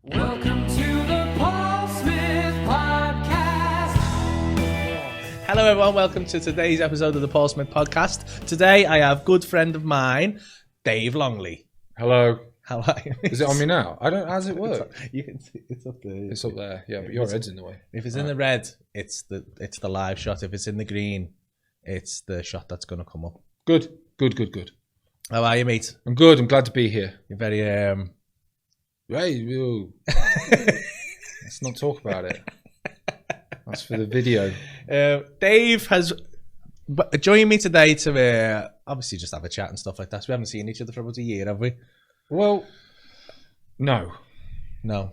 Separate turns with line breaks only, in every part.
Welcome to the Paul Smith Podcast.
Hello everyone, welcome to today's episode of the Paul Smith Podcast. Today I have good friend of mine, Dave Longley.
Hello.
How are you?
Is it on me now? I don't. How's it work?
You can see it's up there.
It's up there. Yeah, but your head's in the way.
If it's in the red, it's the live shot. If it's in the green, it's the shot that's going to come up.
Good.
How are you, mate?
I'm good. I'm glad to be here.
You're very
Hey, ew. Let's not talk about it. That's for the video.
Dave has joined me today to obviously just have a chat and stuff like that. So we haven't seen each other for about a year, have we?
Well, no,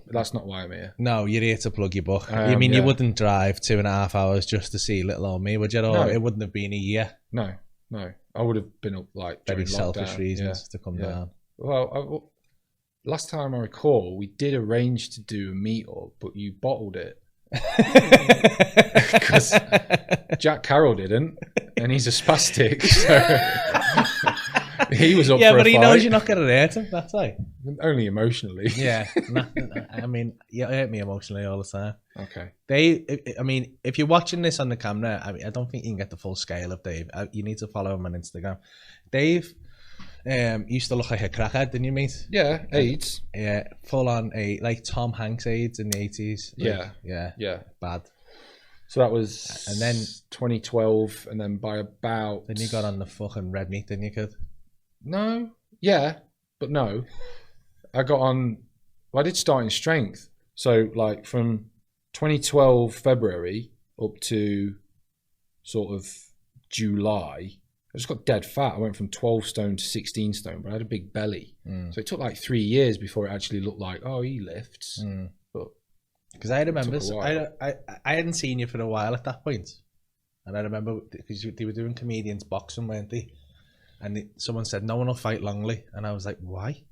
that's
not why I'm here.
No, you're here to plug your book. You wouldn't drive 2.5 hours just to see little old me, would you?
No.
It wouldn't have been a year.
No. I would have been up like
Very
during
selfish
lockdown.
reasons to come down.
Well, last time I recall, we did arrange to do a meet-up, but you bottled it. Because Jack Carroll didn't, and he's a spastic. So he was up for a fight.
Yeah, but he knows you're not going to hurt him, that's why.
Only emotionally.
Yeah. I mean, you hurt me emotionally all the time.
Okay.
If you're watching this on the camera, I don't think you can get the full scale of Dave. You need to follow him on Instagram. Dave used to look like a crackhead, didn't you, mate?
Yeah, AIDS.
Yeah, full on like Tom Hanks AIDS in the 80s.
Yeah.
Bad.
So that was,
and then
2012, and then by about.
Then you got on the fucking red meat, didn't you, kid?
No, yeah, but no. I got on. Well, I did start in strength, so like from 2012 February up to sort of July. I just got dead fat. I went from 12 stone to 16 stone, but I had a big belly. So it took like 3 years before it actually looked like, oh, he lifts. But
because I remember, I hadn't seen you for a while at that point. And I remember because they were doing comedians boxing, weren't they? And someone said, no one will fight Longley. And I was like, why?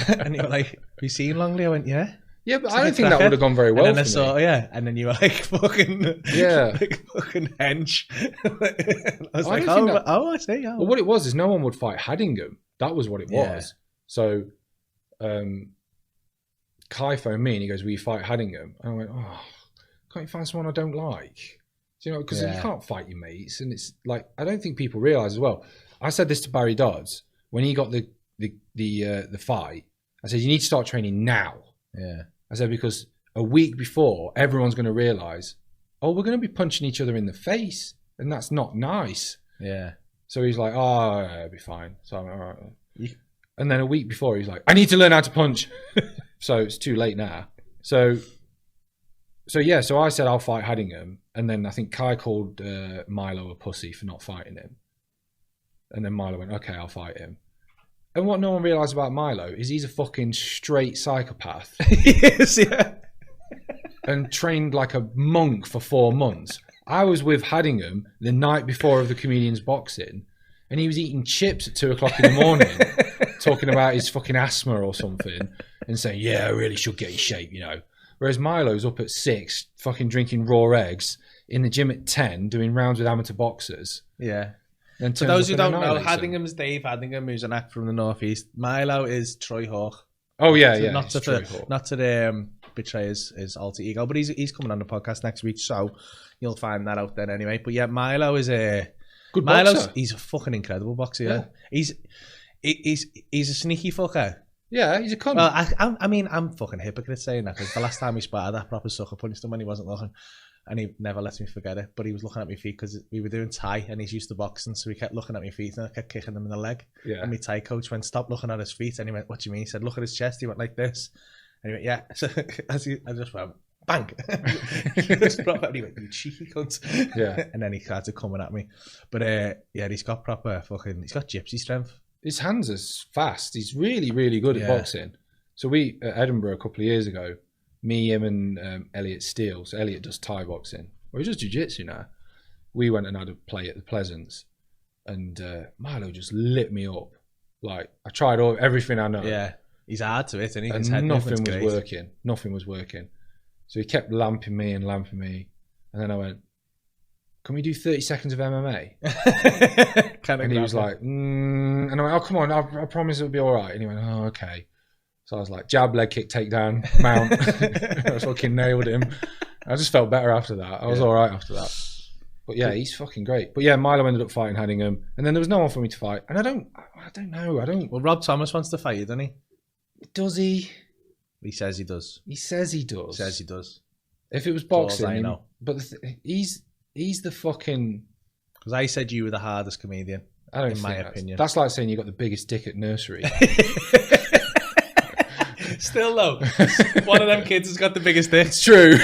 And you were like, have you seen Longley? I went, yeah.
Yeah, but I don't think that would have gone very well.
And then I saw, and then you were like fucking, like fucking hench. I was like, I see.
Well, what it was is no one would fight Haddingham. That was what it was. So, Kai phoned me and he goes, "Will you fight Haddingham?" And I went, "Oh, can't you find someone I don't like?" Do you know, because you can't fight your mates, and it's like I don't think people realise as well. I said this to Barry Dodds when he got the fight. I said, "You need to start training now."
Yeah.
I said, because a week before, everyone's going to realise, oh, we're going to be punching each other in the face, and that's not nice.
Yeah.
So he's like, oh, yeah, it'll be fine. So I'm like, all right. And then a week before, he's like, I need to learn how to punch. So it's too late now. So I said, I'll fight Haddingham. And then I think Kai called Milo a pussy for not fighting him. And then Milo went, okay, I'll fight him. And what no one realised about Milo is he's a fucking straight psychopath.
He is, yeah.
And trained like a monk for 4 months. I was with Haddingham the night before of the comedian's boxing, and he was eating chips at 2 o'clock in the morning, talking about his fucking asthma or something, and saying, yeah, I really should get in shape, you know. Whereas Milo's up at 6, fucking drinking raw eggs, in the gym at 10, doing rounds with amateur boxers.
Yeah. For those who don't know, Haddingham's Dave Haddingham, who's an actor from the Northeast. Milo is Troy Hawk.
Oh yeah,
Not to betray his alter ego, but he's coming on the podcast next week, so you'll find that out then anyway. But yeah, Milo is a
good boxer.
He's a fucking incredible boxer. Yeah. He's a sneaky fucker.
Yeah, he's a cunt.
Well, I mean, I'm fucking a hypocrite saying that because the last time we sparred, I proper sucker punched him when he wasn't looking. And he never lets me forget it. But he was looking at my feet because we were doing Thai and he's used to boxing. So he kept looking at my feet and I kept kicking him in the leg. Yeah. And my Thai coach went, stop looking at his feet. And he went, what do you mean? He said, look at his chest. He went like this. And he went, yeah. So I just went, bang. He went, you cheeky cunt. Yeah. And then he started coming at me. But he's got he's got gypsy strength.
His hands are fast. He's really, really good at boxing. So we, at Edinburgh a couple of years ago, me, him and Elliot Steele. So Elliot does Thai boxing. Well, he does jiu-jitsu now. We went and had a play at the Pleasance. And Milo just lit me up. Like, I tried everything I know.
Yeah. He's hard to it, and
nothing was working. Nothing was working. So he kept lamping me. And then I went, can we do 30 seconds of MMA? And he was like, and I went, oh, come on, I promise it'll be all right. And he went, oh, okay. So I was like, jab, leg kick, takedown, mount. I fucking nailed him. I just felt better after that. I was all right after that. But yeah, he's fucking great. But yeah, Milo ended up fighting Haddingham, and then there was no one for me to fight. And I don't know.
Well, Rob Thomas wants to fight you, doesn't he?
Does he?
He says he does.
He says he does.
He says he does.
If it was
all
boxing,
I know.
But he's the fucking.
Because I said you were the hardest comedian.
I don't.
In my
think
opinion,
that's like saying you got the biggest dick at nursery.
Still though, one of them kids has got the biggest dick.
It's true.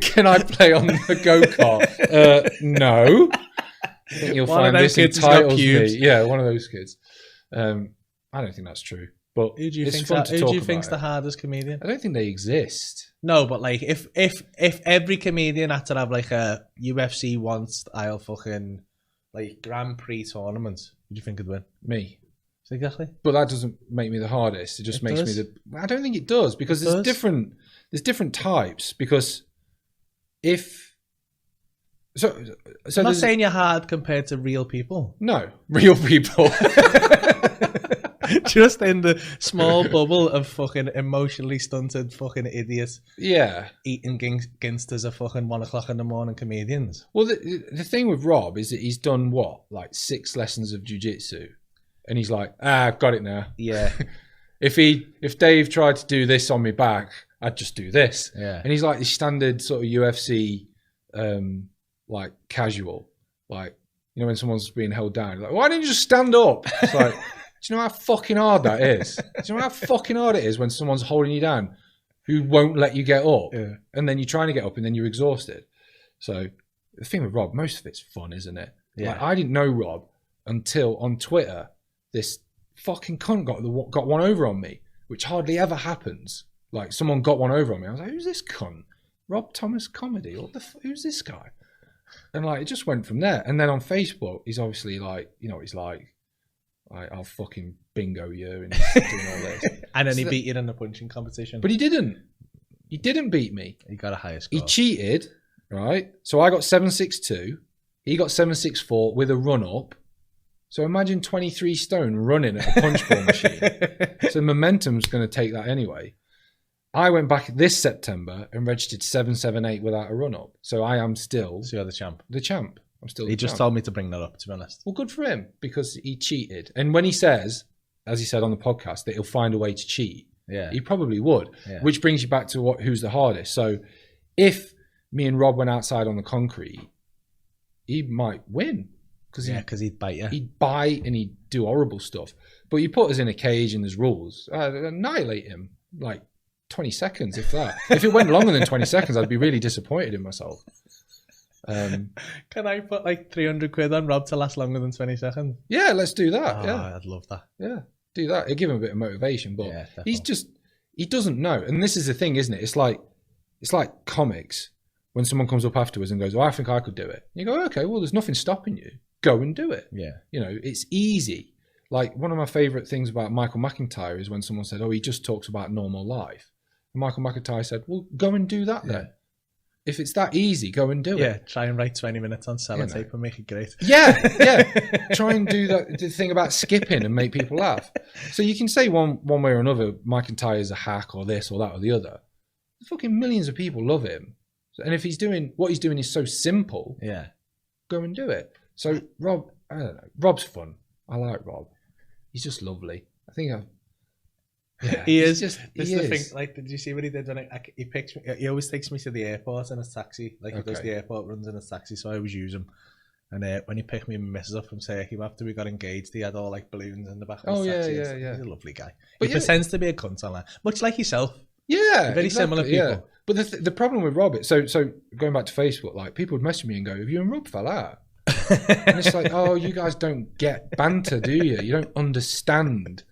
Can I play on the go-kart? No. I think you'll
One of
find
them
this
kids has got
entitles me.
pubes.
Yeah, one of those kids. I don't think that's true. But
Who do you
it's
think's
fun
that,
to
who
talk
do you
about
think's
it.
the hardest comedian?
I don't think they exist.
No, but like if every comedian had to have like a UFC one style fucking like Grand Prix tournament, who do you think would win?
Me.
Exactly.
But that doesn't make me the hardest. It just
It
makes
does.
me the. I don't think it does because
It
there's
does.
different types. Because if so
I'm not
there's-
saying you're hard compared to real people.
no real people.
Just in the small bubble of fucking emotionally stunted fucking idiots
Yeah.
eating ginsters at fucking 1 o'clock in the morning comedians.
Well, the thing with Rob is that he's done what, like 6 lessons of jiu-jitsu, and he's like, I've got it now.
Yeah.
If Dave tried to do this on me back, I'd just do this.
Yeah.
And he's like the standard sort of UFC, like casual, like, you know, when someone's being held down, like, why didn't you just stand up? It's like, do you know how fucking hard that is? Do you know how fucking hard it is when someone's holding you down who won't let you get up?
Yeah.
And then you're trying to get up and then you're exhausted. So the thing with Rob, most of it's fun, isn't it?
Yeah.
Like, I didn't know Rob until on Twitter, this fucking cunt got one over on me, which hardly ever happens. Like, someone got one over on me. I was like, who's this cunt? Rob Thomas Comedy? Who's this guy? And like, it just went from there. And then on Facebook, he's obviously like, you know, he's like I'll fucking bingo you and he's doing all this.
And then he
So-
beat you in the punching competition.
But he didn't. He didn't beat me.
He got a higher
He
score.
cheated, right? So I got 7.62. He got 7.64 with a run up. So imagine 23 stone running at a punch ball machine. So momentum's going to take that anyway. I went back this September and registered 7.78 without a run up. So I am still
So you're the champ.
the champ. I'm still
He
the
just
champ.
told me to bring that up, to be honest.
Well, good for him because he cheated. And when he says, as he said on the podcast, that he'll find a way to cheat,
Yeah.
he probably would.
Yeah.
Which brings you back to who's the hardest. So if me and Rob went outside on the concrete, he might win because
Yeah, because he'd bite you.
he'd bite and he'd do horrible stuff. But you put us in a cage and there's rules, I'd annihilate him like 20 seconds, if that. If it went longer than 20 seconds, I'd be really disappointed in myself.
Can I put like 300 quid on Rob to last longer than 20 seconds?
Yeah, let's do that.
Oh,
Yeah.
I'd love that.
Yeah, do that. It'd give him a bit of motivation, but
Yeah, definitely.
he doesn't know. And this is the thing, isn't it? It's like comics. When someone comes up afterwards and goes, "Oh, I think I could do it." You go, "Okay, well, there's nothing stopping you. Go and do it."
Yeah.
You know, it's easy. Like, one of my favorite things about Michael McIntyre is when someone said, "Oh, he just talks about normal life." And Michael McIntyre said, "Well, go and do that then.
Yeah.
If it's that easy, go and do
Yeah,
it."
try and write 20 minutes on sellotape and make it great.
Yeah, yeah. Try and do the thing about skipping and make people laugh. So you can say one way or another, McIntyre is a hack or this or that or the other. Fucking millions of people love him. And if what he's doing is so simple,
Yeah.
go and do it. So Rob, I don't know. Rob's fun. I like Rob. He's just lovely. I think yeah,
He
he's
is.
Just,
This
he
is the
is.
thing. Like, did you see what he did when he picks me? He always takes me to the airport in his taxi. Like, he does
Okay.
the airport runs in his taxi, so I always use him. And when he picked me and my missus up from Turkey after we got engaged, he had all like balloons in the back of his
Oh, yeah,
taxi.
yeah, yeah.
He's a lovely guy.
But
he
yeah-
pretends to be a cunt on that, much like yourself.
Yeah,
Very similar
yeah.
people.
But the problem with Rob, so going back to Facebook, like, people would message me and go, "Have you and Rob fell out?" And it's like, oh, you guys don't get banter, do you? You don't understand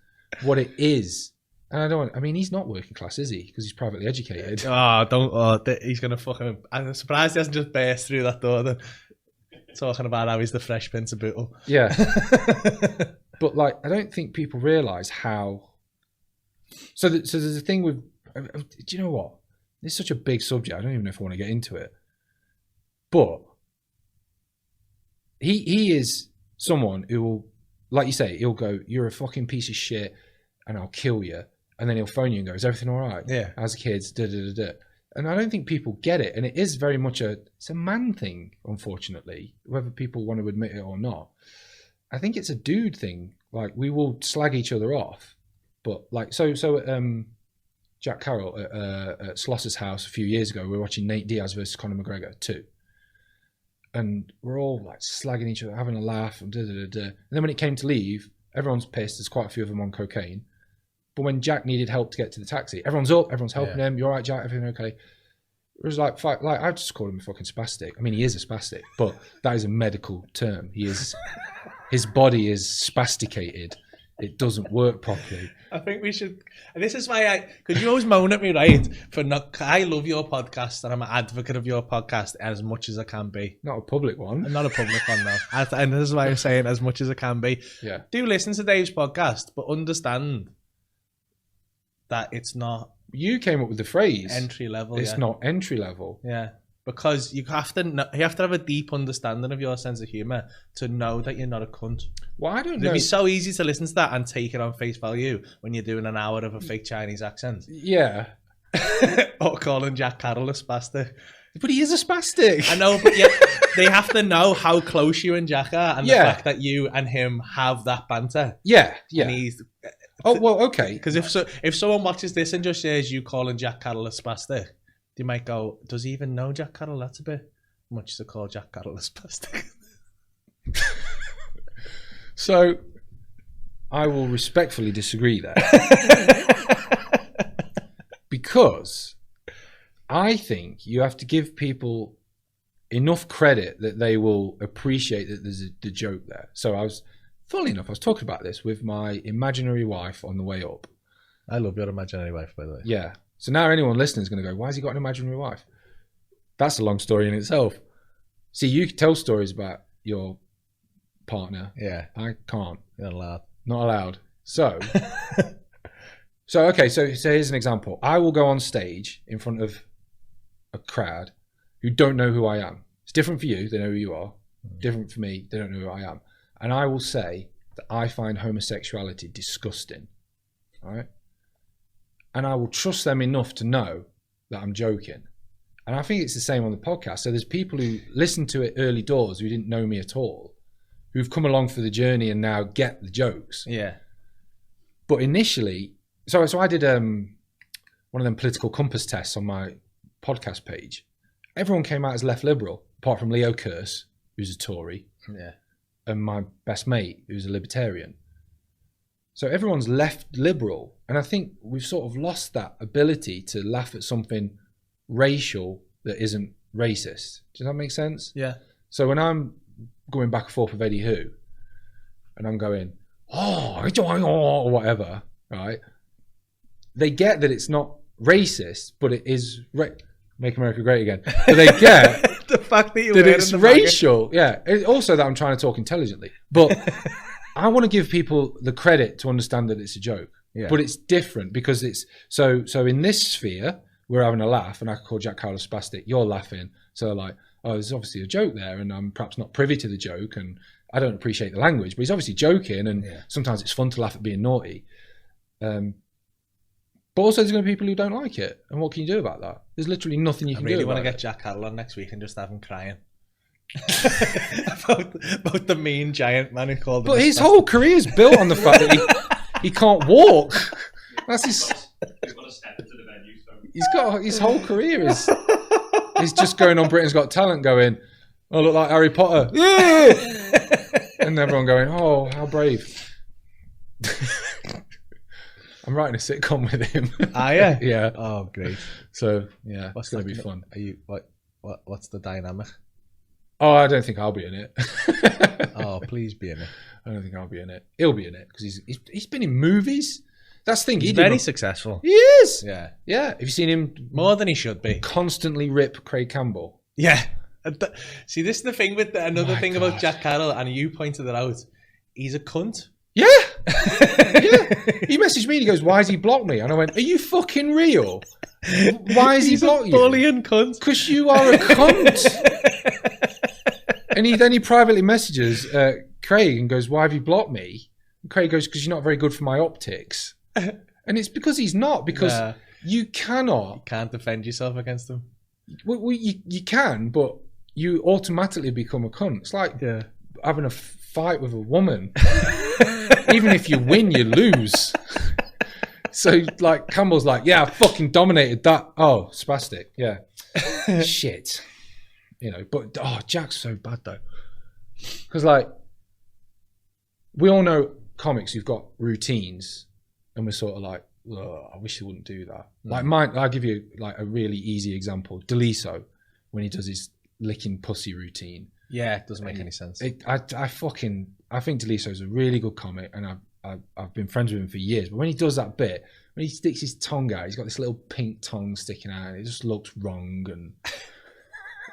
what it is. And I mean, he's not working class, is he? Because he's privately educated.
Oh, don't. Oh, he's gonna fucking. I'm surprised he hasn't just burst through that door. Then talking about how he's the Fresh Prince of Bootle.
Yeah. But like, I don't think people realise how. So there's a thing with. Do you know what? It's such a big subject. I don't even know if I want to get into it. But he is someone who will, like you say, he'll go, "You're a fucking piece of shit. and I'll kill you. And then he'll phone you and go, is everything all right?
Yeah.
As kids, And I don't think people get it. And it is very much it's a man thing, unfortunately, whether people want to admit it or not. I think it's a dude thing. Like, we will slag each other off. But like, so Jack Carroll at Slosser's house a few years ago, we were watching Nate Diaz versus Conor McGregor 2. And we're all like slagging each other, having a laugh, and And then when it came to leave, everyone's pissed. There's quite a few of them on cocaine. But when Jack needed help to get to the taxi, everyone's up, everyone's helping him. You all right, Jack? Everything okay? It was like I just called him a fucking spastic. I mean, he is a spastic, but that is a medical term. His body is spasticated. It doesn't work properly.
I think we should. And this is why because you always moan at me, right? For not, I love your podcast, and I'm an advocate of your podcast as much as I can be.
Not a public one.
Not a public one, though. And this is why I'm saying as much as I can be.
Yeah.
Do listen to Dave's podcast, but understand that it's not.
You came up with the phrase
entry level.
It's not entry level.
Yeah. Because you have to have a deep understanding of your sense of humour to know that you're not a cunt.
Well, I don't know.
It'd be so easy to listen to that and take it on face value when you're doing an hour of a fake Chinese accent.
Yeah.
Or calling Jack Carroll a spastic.
But he is a spastic.
I know, but yeah, they have to know how close you and Jack are, and the fact that you and him have that banter.
Yeah, yeah.
And he's...
Oh, well, okay.
Because if someone watches this and just says you calling Jack Carroll a spastic, they might go, does he even know Jack Carroll? That's a bit much to call Jack Carroll a spastic.
So, I will respectfully disagree there. Because I think you have to give people enough credit that they will appreciate that there's the joke there. So funnily enough, I was talking about this with my imaginary wife on the way up.
I love your imaginary wife, by the way.
Yeah. So now anyone listening is going to go, why has he got an imaginary wife? That's a long story in itself. See, you can tell stories about your partner.
Yeah.
I can't.
You're not allowed.
Not allowed. So, okay. So here's an example. I will go on stage in front of a crowd who don't know who I am. It's different for you. They know who you are. Different for me. They don't know who I am. And I will say that I find homosexuality disgusting. All right. And I will trust them enough to know that I'm joking. And I think it's the same on the podcast. So there's people who listened to it early doors who didn't know me at all, who've come along for the journey and now get the jokes.
Yeah.
But initially, so I did one of them political compass tests on my podcast page. Everyone came out as left liberal, apart from Leo Kearse, who's a Tory.
Yeah.
And my best mate, who's a libertarian. So everyone's left liberal. And I think we've sort of lost that ability to laugh at something racial that isn't racist. Does that make sense?
Yeah.
So when I'm going back and forth with Eddie Who, and I'm going, or whatever, right? They get that it's not racist, but it is... Make America Great Again. But they get
the fact that
it's racial. Yeah. Also that I'm trying to talk intelligently. But I want to give people the credit to understand that it's a joke. Yeah. But it's different because it's... So in this sphere, we're having a laugh, and I could call Jack Carroll a spastic. You're laughing. So like, oh, there's obviously a joke there, and I'm perhaps not privy to the joke, and I don't appreciate the language, but he's obviously joking, and sometimes it's fun to laugh at being naughty. But also there's going to be people who don't like it, and what can you do about that? There's literally nothing you can do about it. I really want to
get Jack Carroll on next week and just have him crying about the mean giant man who called him.
But his whole career is built on the fact that he can't walk. That's his...
He's got to step into the venue. So.
He's got his whole career is just going on Britain's Got Talent, going, "I look like Harry Potter," and everyone going, "Oh, how brave." I'm writing a sitcom with him.
Are you?
Yeah.
Oh, great.
So yeah, it's going to be fun.
Are you what's the dynamic?
Oh, I don't think I'll be in it.
Oh, please be in it.
I don't think I'll be in it. He'll be in it because he's been in movies. That's the thing.
He's very successful.
He is.
Yeah.
Yeah. Have you seen him?
More than he should be.
Constantly rip Craig Campbell.
Yeah. See, this is the thing with another thing about Jack Carroll, and you pointed it out. He's a cunt.
Yeah. Yeah. He messaged me and he goes, "Why has he blocked me?" And I went, "Are you fucking real? Why has he blocked you?"
Bullying cunt.
Because you are a cunt. And then he privately messages Craig and goes, "Why have you blocked me?" And Craig goes, "Because you're not very good for my optics." And it's because he's not, because
Nah.
you cannot.
You can't defend yourself against them.
Well, you can, but you automatically become a cunt. It's like having a fight with a woman. Even if you win, you lose. So, like, Campbell's like, yeah, I fucking dominated that. Oh, spastic. Yeah. Shit. You know, but, Jack's so bad, though. Because, like, we all know comics who've got routines, and we're sort of like, I wish he wouldn't do that. Like, mine, I'll give you, like, a really easy example. Deliso, when he does his licking pussy routine.
Yeah, it doesn't make any sense.
I think Deliso's a really good comic, and I've been friends with him for years. But when he does that bit, when he sticks his tongue out, he's got this little pink tongue sticking out, and it just looks wrong, and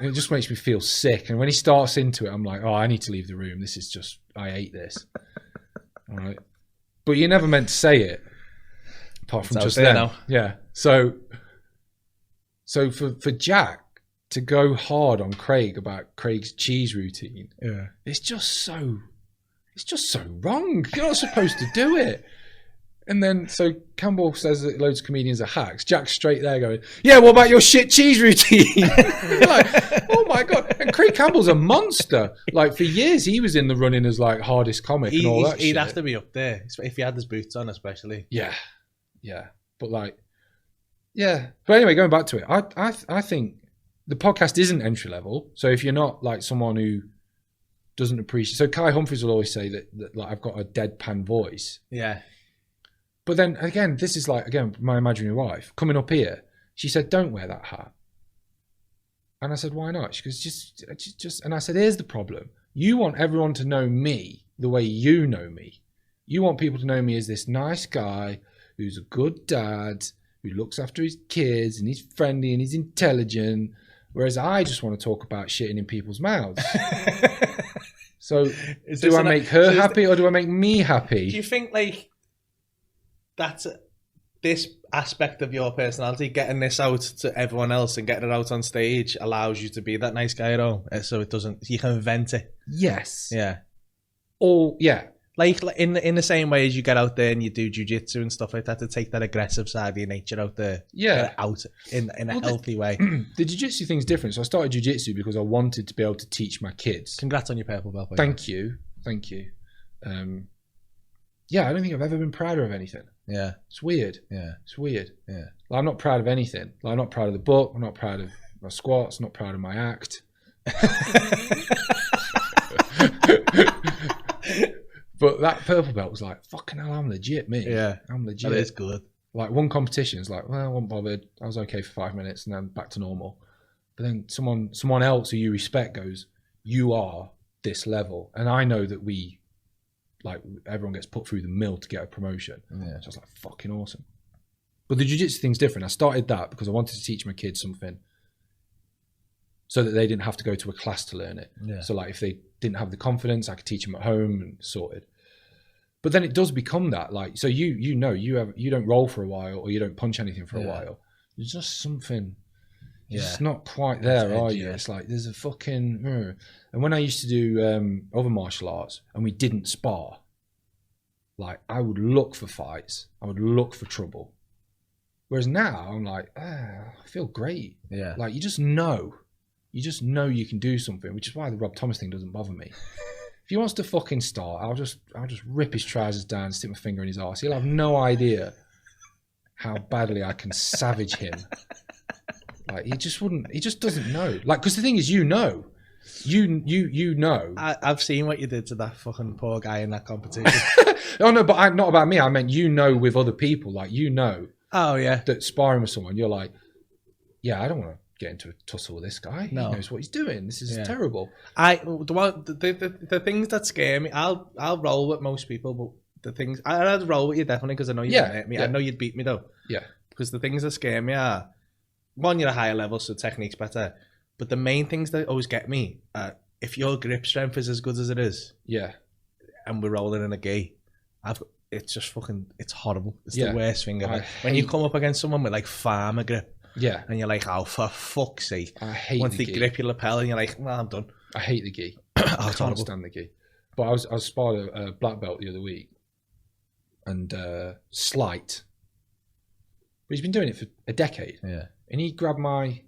it just makes me feel sick. And when he starts into it, I'm like, I need to leave the room. This is just, I hate this. All right, but you're never meant to say it, apart from just then. Now. Yeah. So for Jack to go hard on Craig about Craig's cheese routine, it's just so wrong. You're not supposed to do it. And then, so Campbell says that loads of comedians are hacks. Jack's straight there going, yeah, what about your shit cheese routine? You're like, oh my God. And Craig Campbell's a monster. Like, for years, he was in the running as, like, hardest comic and all that shit.
He'd have to be up there, if he had his boots on, especially.
Yeah. Yeah. But, like, yeah. But anyway, going back to it, I think the podcast isn't entry level. So if you're not, like, someone who doesn't appreciate... So Kai Humphries will always say that like, I've got a deadpan voice.
Yeah.
But then, again, this is like, again, my imaginary wife coming up here. She said, don't wear that hat. And I said, why not? She goes, just. And I said, here's the problem. You want everyone to know me the way you know me. You want people to know me as this nice guy who's a good dad, who looks after his kids, and he's friendly and he's intelligent. Whereas I just want to talk about shitting in people's mouths. So do I make her happy or do I make me happy?
Do you think, like, that's this aspect of your personality, getting this out to everyone else and getting it out on stage, allows you to be that nice guy at home, so it doesn't, you can vent it?
Yes.
Yeah.
Or yeah,
like in the same way as you get out there and you do jiu-jitsu and stuff like that, to take that aggressive side of your nature out there,
yeah,
get it out in a healthy way.
The jiu-jitsu thing's different. So I started jiu-jitsu because I wanted to be able to teach my kids.
Congrats on your purple belt.
Thank you. Yeah, I don't think I've ever been prouder of anything.
Yeah,
it's weird.
Yeah,
it's weird.
Yeah,
like, I'm not proud of anything. Like, I'm not proud of the book. I'm not proud of my squats. Not proud of my act. But that purple belt was like, fucking hell, I'm legit, me.
Yeah,
I'm legit.
That is good.
Like, one competition is like, well, I wasn't bothered. I was okay for 5 minutes and then back to normal. But then someone else who you respect goes, you are this level. And I know that everyone gets put through the mill to get a promotion. Yeah. So I was like, fucking awesome. But the jiu-jitsu thing's different. I started that because I wanted to teach my kids something so that they didn't have to go to a class to learn it. Yeah. So, like, if they didn't have the confidence, I could teach them at home and sorted. But then it does become that, like, so you don't roll for a while or you don't punch anything for a while. There's just something, it's not quite there, are you? It's like there's a fucking. And when I used to do other martial arts and we didn't spar, like, I would look for fights, I would look for trouble. Whereas now I'm like, I feel great. Yeah, like, you just know you can do something, which is why the Rob Thomas thing doesn't bother me. If he wants to fucking start, I'll just rip his trousers down, stick my finger in his arse. He'll have no idea how badly I can savage him. Like, he just doesn't know. Like, because the thing is, you know.
I've seen what you did to that fucking poor guy in that competition.
Oh no, but not about me. I meant, with other people. Like,
oh yeah, that
sparring with someone, you're like, yeah, I don't want to get into a tussle with this guy.
No.
He knows what he's doing. This is terrible.
The things that scare me, I'll roll with most people, but the things I'd roll with you definitely because I know you'd hit me. I know you'd beat me though.
Yeah.
Because the things that scare me are, one, you're a higher level, so technique's better. But the main things that always get me are if your grip strength is as good as it is.
Yeah.
And we're rolling in a gi, it's just fucking, it's horrible. It's the worst thing ever. When you come up against someone with, like, farmer grip.
Yeah.
And you're like, oh, for fuck's sake.
I hate
Once
the
they
gi.
grip your lapel and you're like, well, I'm done.
I hate the gi.
I
can't stand the gi. But I was sparred a black belt the other week. and slight. But he's been doing it for a decade.
Yeah.
And he grabbed my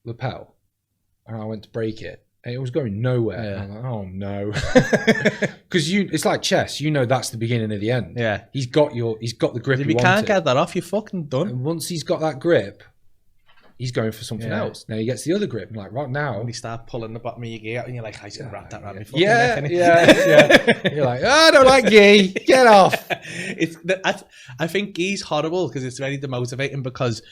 lapel and I went to break it. And it was going nowhere.
Yeah.
And I'm like, oh no. Because it's like chess. You know that's the beginning of the end.
Yeah.
He's got the grip
If
he
you can't
wanted.
get that off, you're fucking done.
And once he's got that grip, he's going for something
Yeah.
else. Now he gets the other grip. And like right now.
And you start pulling the bottom of your gear out and you're like, I should wrap that around my fucking
Yeah,
neck.
yeah. You're like, oh, I don't like gi. Get off.
I think gi's horrible because it's very demotivating because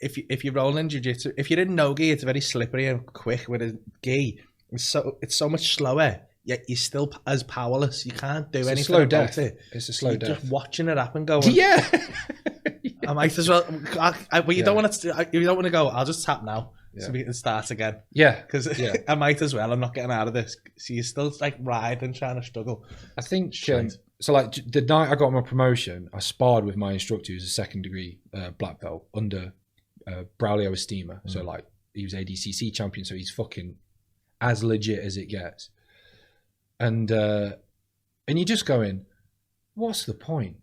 if you're rolling jiu-jitsu, if you're in no gi, it's very slippery and quick. With a gi, it's so much slower. Yet you're still as powerless. You can't do
It's a
anything
slow
about
death.
it.
It's a slow
You're
death.
just watching it happen, going.
Yeah.
I might as well. But you don't want to. You don't want to go. I'll just tap now,
Yeah.
so we can start again.
Yeah.
Because
Yeah.
I might as well. I'm not getting out of this. So you're still like riding, trying to struggle.
I think
Shite.
so. Like the night I got my promotion, I sparred with my instructor, who's a second degree black belt under Braulio Estima. So like he was ADCC champion, so he's fucking as legit as it gets. And you're just going, what's the point?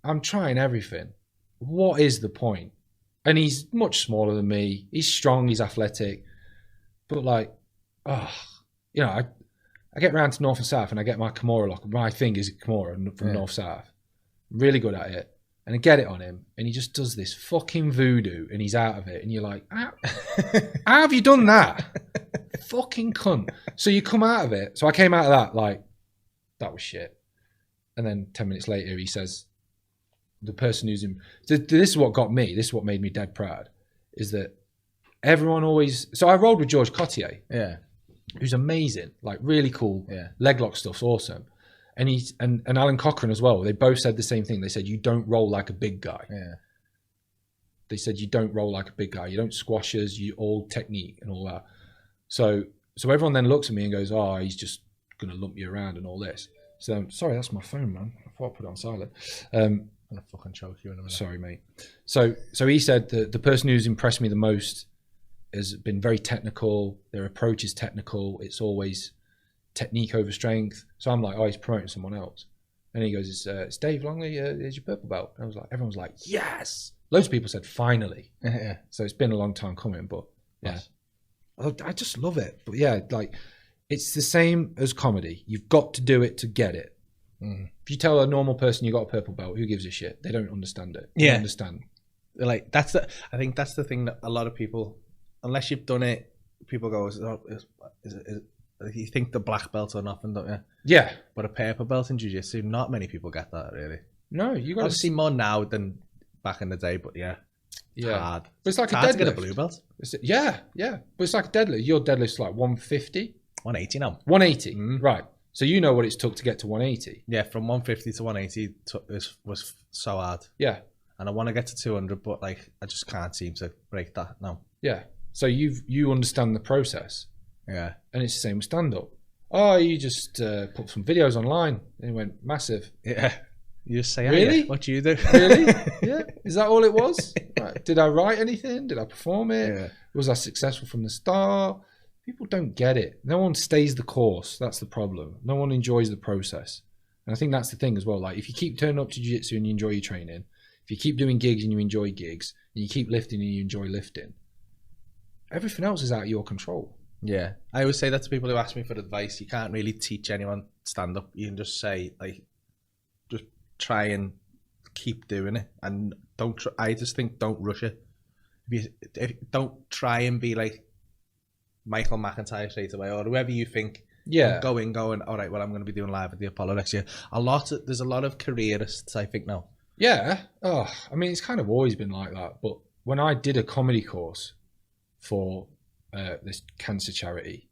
I'm trying everything. What is the point? And he's much smaller than me. He's strong. He's athletic. But like, you know, I get round to North and South and I get my Kimura lock. My thing is Kimura from North South. Really good at it. And I get it on him and he just does this fucking voodoo and he's out of it. And you're like, how have you done that? Fucking cunt. So you come out of it. So I came out of that like, that was shit. And then 10 minutes later he says, the person who's in... This is what got me. This is what made me dead proud. Is that everyone always... So I rolled with George Cotier.
Yeah.
Who's amazing. Like really cool.
Yeah.
Leg lock stuff's awesome. And he's and Alan Cochran as well. They both said the same thing. They said, you don't roll like a big guy.
Yeah.
They said, you don't roll like a big guy. You don't squash us. You all technique and all that. So everyone then looks at me and goes, oh, he's just going to lump you around and all this. So, sorry, that's my phone, man. I thought I put it on silent.
I'm going to fucking choke you in a minute.
Sorry, mate. So he said that the person who's impressed me the most has been very technical. Their approach is technical. It's always technique over strength. So I'm like, oh, he's promoting someone else. And he goes, it's Dave Longley. Here's your purple belt. And I was like, everyone's like, yes. Loads of people said, finally.
Yeah.
So it's been a long time coming, but yeah.
Nice.
I just love it. But yeah, like it's the same as comedy. You've got to do it to get it. If you tell a normal person you got a purple belt, who gives a shit? They don't understand it. They
Yeah.
don't understand.
Like I think that's the thing that a lot of people, unless you've done it, people go, you think the black belt or nothing, don't you?
Yeah.
But a purple belt in jiu-jitsu, not many people get that really.
No, you got
I
to
see more now than back in the day, but yeah, it's hard.
But it's like
It's
a
hard
deadlift.
to get a blue belt.
Yeah. But it's like a deadlift. Your deadlift's like 150,
180 now.
180. Right. So you know what it's took to get to 180.
Yeah, from 150 to 180 was so hard.
Yeah.
And I want to get to 200, but like I just can't seem to break that now.
Yeah. So you understand the process.
Yeah.
And it's the same with stand-up. Oh, you just put some videos online and it went massive.
Yeah. You just say,
Really?
"Yeah, what do you do?"
Really? Yeah. Is that all it was? Right. Did I write anything? Did I perform it?
Yeah.
Was I successful from the start? People don't get it. No one stays the course. That's the problem. No one enjoys the process. And I think that's the thing as well. Like if you keep turning up to jiu-jitsu and you enjoy your training, if you keep doing gigs and you enjoy gigs, and you keep lifting and you enjoy lifting, everything else is out of your control.
Yeah. I always say that to people who ask me for advice. You can't really teach anyone stand up. You can just say, like, just try and keep doing it. And I just think don't rush it. Don't try and be like Michael McIntyre straight away or whoever you think.
Yeah.
Going, all right, well, I'm going to be doing live at the Apollo next year. There's a lot of careerists, I think, now.
Yeah. Oh, I mean, it's kind of always been like that. But when I did a comedy course for this cancer charity,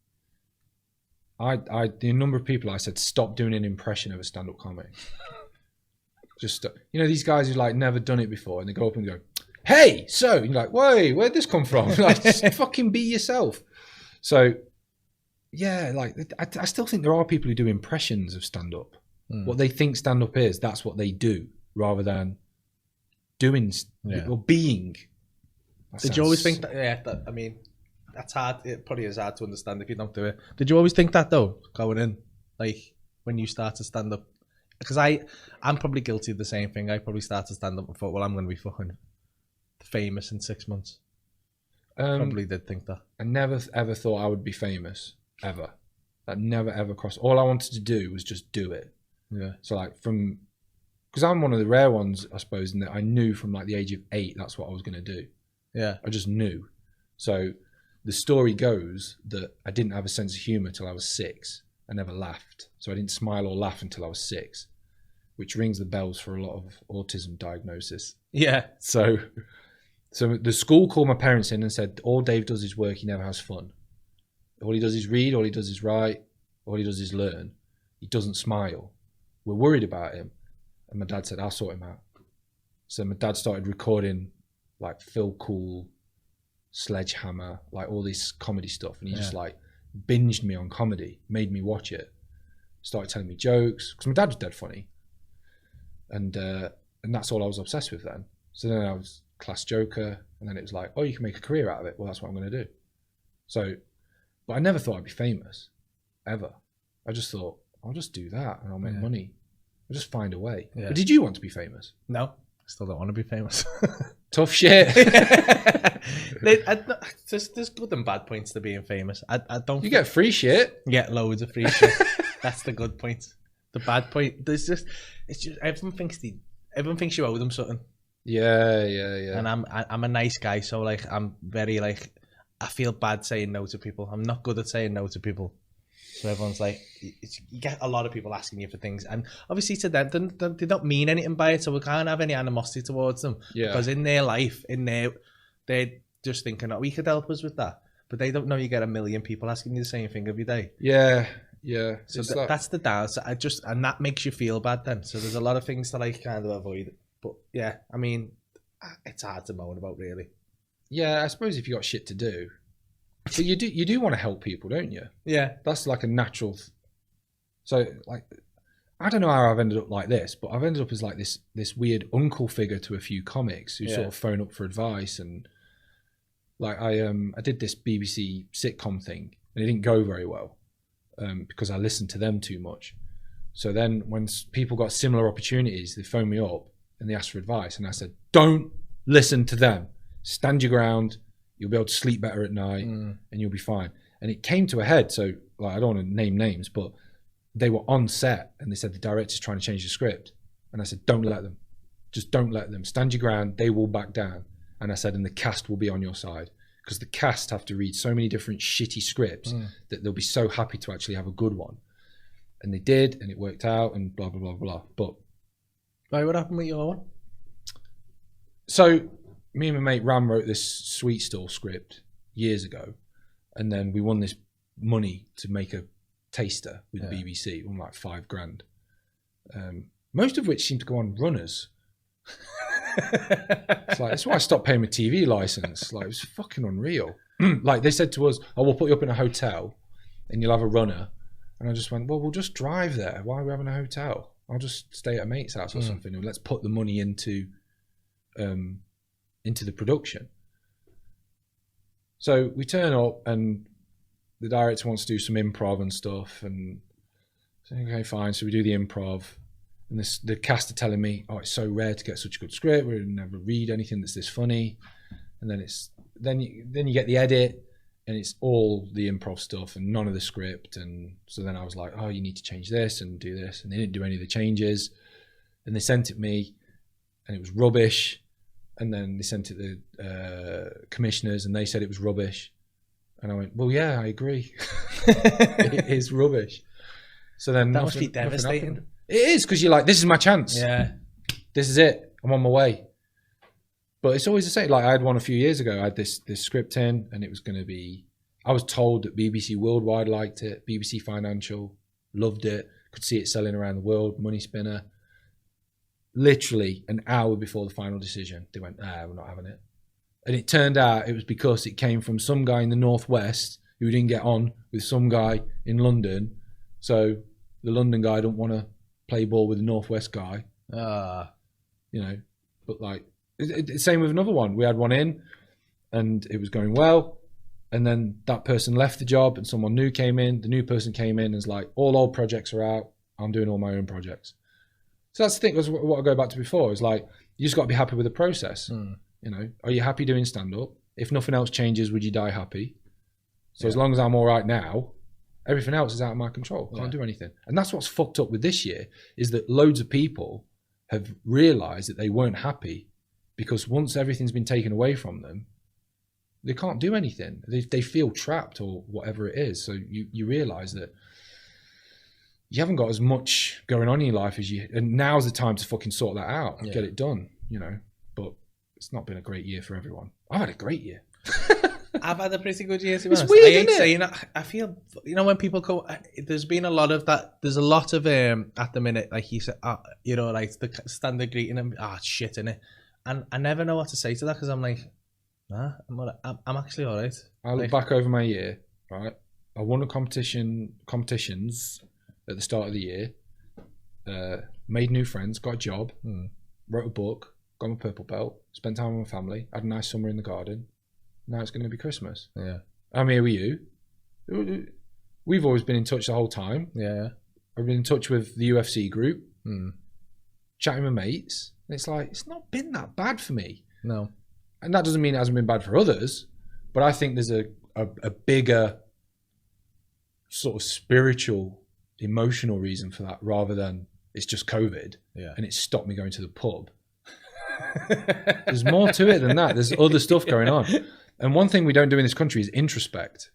the number of people I said, stop doing an impression of a stand-up comic. Just, these guys who like never done it before and they go up and go, hey, so, and you're like, wait, where'd this come from? Like, just fucking be yourself. So, yeah, like, I still think there are people who do impressions of stand-up. What they think stand-up is, that's what they do, rather than doing or being.
Did you always think that? Yeah, I mean, that's hard. It probably is hard to understand if you don't do it. Did you always think that, though, going in? Like, when you start to stand up? because I'm probably guilty of the same thing. I probably started to stand up and thought, well, I'm going to be fucking famous in 6 months. Probably did think that.
I never ever thought I would be famous, ever. That never ever crossed. All I wanted to do was just do it.
Yeah.
So like because I'm one of the rare ones, I suppose, in that I knew from like the age of 8 that's what I was going to do.
Yeah.
I just knew. So the story goes that I didn't have a sense of humor till I was 6. I never laughed. So I didn't smile or laugh until I was 6, which rings the bells for a lot of autism diagnosis.
Yeah.
So the school called my parents in and said, all Dave does is work, he never has fun. All he does is read, all he does is write, all he does is learn. He doesn't smile. We're worried about him. And my dad said, I'll sort him out. So my dad started recording like Phil Cool, Sledgehammer, like all this comedy stuff. And he just like binged me on comedy, made me watch it, started telling me jokes, because my dad was dead funny. And that's all I was obsessed with then. So then I was class joker, and then it was like, oh, you can make a career out of it. Well, that's what I'm going to do. So, but I never thought I'd be famous, ever. I just thought, I'll just do that and I'll make money. I'll just find a way.
Yeah.
But did you want to be famous?
No, I still don't want to be famous.
Tough shit.
There's good and bad points to being famous. I don't.
You get free shit.
Get loads of free shit. That's the good point. The bad point, it's just everyone thinks you owe them something.
Yeah.
And I'm a nice guy, so like I'm very like, I feel bad saying no to people. I'm not good at saying no to people. So everyone's like, you get a lot of people asking you for things, and obviously to them, they don't mean anything by it, so we can't have any animosity towards them.
Yeah.
Because in their life, they're just thinking, oh, we could help us with that, but they don't know you get a million people asking you the same thing every day.
Yeah.
So that's the downside. And that makes you feel bad then. So there's a lot of things to like kind of avoid. But yeah, I mean, it's hard to moan about, really.
Yeah, I suppose if you got shit to do. But you do want to help people, don't you?
Yeah.
That's like a natural. So like, I don't know how I've ended up like this, but I've ended up as like this weird uncle figure to a few comics who sort of phone up for advice. And like I did this BBC sitcom thing, and it didn't go very well because I listened to them too much. So then when people got similar opportunities, they phoned me up and they asked for advice, and I said, don't listen to them. Stand your ground. You'll be able to sleep better at night, and you'll be fine. And it came to a head. So like, I don't want to name names, but they were on set and they said the director's trying to change the script. And I said, don't let them. Just don't let them. Stand your ground. They will back down. And I said, and the cast will be on your side, because the cast have to read so many different shitty scripts that they'll be so happy to actually have a good one. And they did, and it worked out, and blah, blah, blah, blah. But
Right, what happened with your one?
so me and my mate Ram wrote this sweet stall script years ago, and then we won this money to make a taster with the BBC. We won like $5,000, most of which seemed to go on runners. It's like, that's why I stopped paying my TV license. Like, it was fucking unreal. Like, they said to us, oh, we'll put you up in a hotel and you'll have a runner. And I just went, well, we'll just drive there. Why are we having a hotel? I'll just stay at a mate's house or something, and let's put the money into the production. So we turn up, and the director wants to do some improv and stuff, and so, okay, fine. So we do the improv, and the cast are telling me, oh, it's so rare to get such a good script. We never read anything that's this funny. And then you get the edit, and it's all the improv stuff and none of the script. And so then I was like, oh, you need to change this and do this. And they didn't do any of the changes. And they sent it me, and it was rubbish. And then they sent it to the commissioners, and they said it was rubbish. And I went, well, yeah, I agree. It is rubbish. So then
That must be devastating.
It is, because you're like, this is my chance.
Yeah.
This is it. I'm on my way. But it's always the same. Like, I had one a few years ago. I had this script in, and it was going to be, I was told that BBC Worldwide liked it, BBC Financial loved it, could see it selling around the world, money spinner. Literally an hour before the final decision, they went, we're not having it. And it turned out it was because it came from some guy in the Northwest who didn't get on with some guy in London. So the London guy don't want to play ball with the Northwest guy. You know, but like, same with another one. We had one in, and it was going well. And then that person left the job, and someone new came in. The new person came in and was like, all old projects are out. I'm doing all my own projects. So that's the thing. Was what I go back to before. Is like you just got to be happy with the process. You know, are you happy doing stand up? If nothing else changes, would you die happy? So as long as I'm all right now, everything else is out of my control. Can't do anything. And that's what's fucked up with this year is that loads of people have realised that they weren't happy because once everything's been taken away from them, they can't do anything. They feel trapped or whatever it is. So you realise that you haven't got as much going on in your life as you, and now's the time to fucking sort that out and get it done, you know. But it's not been a great year for everyone. I've had a great year.
I've had a pretty good year, to be
It's
honest.
weird,
I hate
isn't it?
saying it. I feel, you know, when people go, there's been a lot of that. There's a lot of, at the minute, like you said, you know, like the standard greeting and, shit, innit? And I never know what to say to that because I'm like, nah, I'm actually all right.
I look back over my year, right? I won a competitions at the start of the year, made new friends, got a job, wrote a book, got my purple belt, spent time with my family, had a nice summer in the garden. Now it's going to be Christmas.
Yeah.
I'm here with you. We've always been in touch the whole time.
Yeah.
I've been in touch with the UFC group, chatting with mates. And it's like, it's not been that bad for me.
No.
And that doesn't mean it hasn't been bad for others, but I think there's a bigger sort of spiritual, emotional reason for that rather than it's just COVID and it stopped me going to the pub. There's more to it than that. There's other stuff going on. And one thing we don't do in this country is introspect.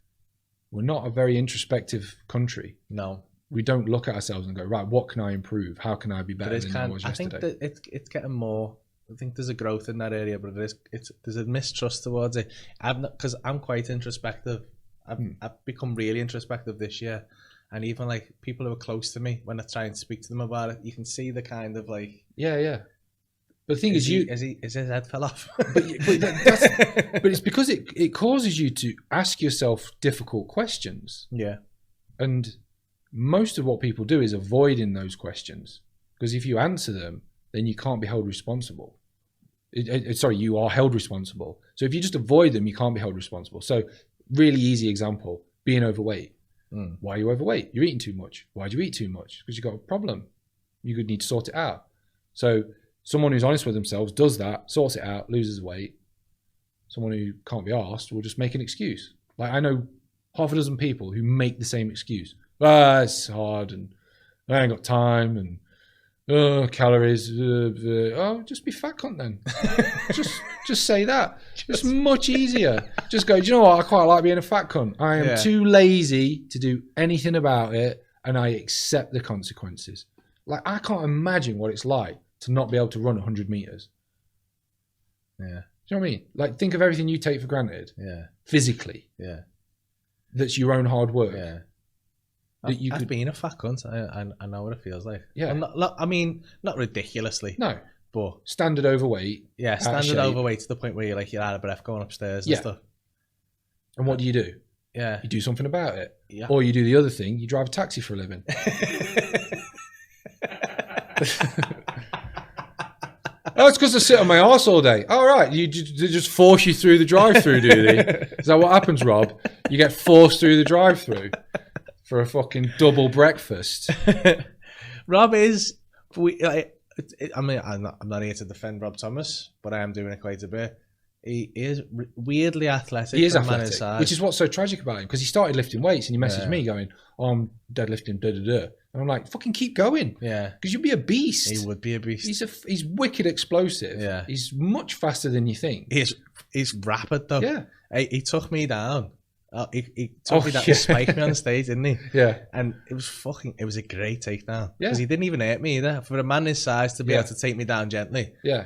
We're not a very introspective country.
No.
We don't look at ourselves and go, right, what can I improve? How can I be better than I was
I think
yesterday?
that it's getting more. I think there's a growth in that area, but there's a mistrust towards it. Because I'm quite introspective. I've become really introspective this year, and even like people who are close to me, when I try and speak to them about it, you can see the kind of like,
Yeah. But the thing is
his head fell off.
but it's because it causes you to ask yourself difficult questions.
Yeah.
And most of what people do is avoiding those questions, because if you answer them, then you can't be held responsible. Sorry, you are held responsible. So if you just avoid them, you can't be held responsible. So really easy example, being overweight. Why are you overweight? You're eating too much. Why do you eat too much? Because you've got a problem. You could need to sort it out. So someone who's honest with themselves does that, sorts it out, loses weight. Someone who can't be asked will just make an excuse. Like I know half a dozen people who make the same excuse. It's hard and I ain't got time and calories. Just be fat cunt then. just say that. It's much easier. Just go, do you know what? I quite like being a fat cunt. I am too lazy to do anything about it and I accept the consequences. Like I can't imagine what it's like to not be able to run 100 meters.
Yeah.
Do you know what I mean? Like think of everything you take for granted.
Yeah.
Physically.
Yeah.
That's your own hard work.
Yeah.
That
I've been a fat cunt. I know what it feels like.
Yeah.
Not ridiculously.
No.
But
Standard overweight.
yeah,
out of
standard
shape.
overweight to the point where you're out of breath going upstairs and stuff.
And what do?
Yeah.
You do something about it.
Yeah.
Or you do the other thing, you drive a taxi for a living. Oh, it's because I sit on my arse all day. All right, they just force you through the drive-through, do they? Is that what happens, Rob? You get forced through the drive-through for a fucking double breakfast.
Rob is. I'm not here to defend Rob Thomas, but I am doing it quite a bit. He is weirdly athletic.
He is
for a man his
athletic,
size.
which is what's so tragic about him, because he started lifting weights and he messaged me going, "Oh, I'm deadlifting, da-da-da." And I'm like, fucking keep going.
Yeah.
Because you'll be a beast.
He would be a beast.
He's wicked explosive.
Yeah.
He's much faster than you think.
He's rapid though.
Yeah.
He took me down. He took me down. He spiked me on stage, didn't he?
Yeah.
And it was a great takedown.
Yeah.
Because he didn't even hurt me either. For a man his size to be able to take me down gently.
Yeah.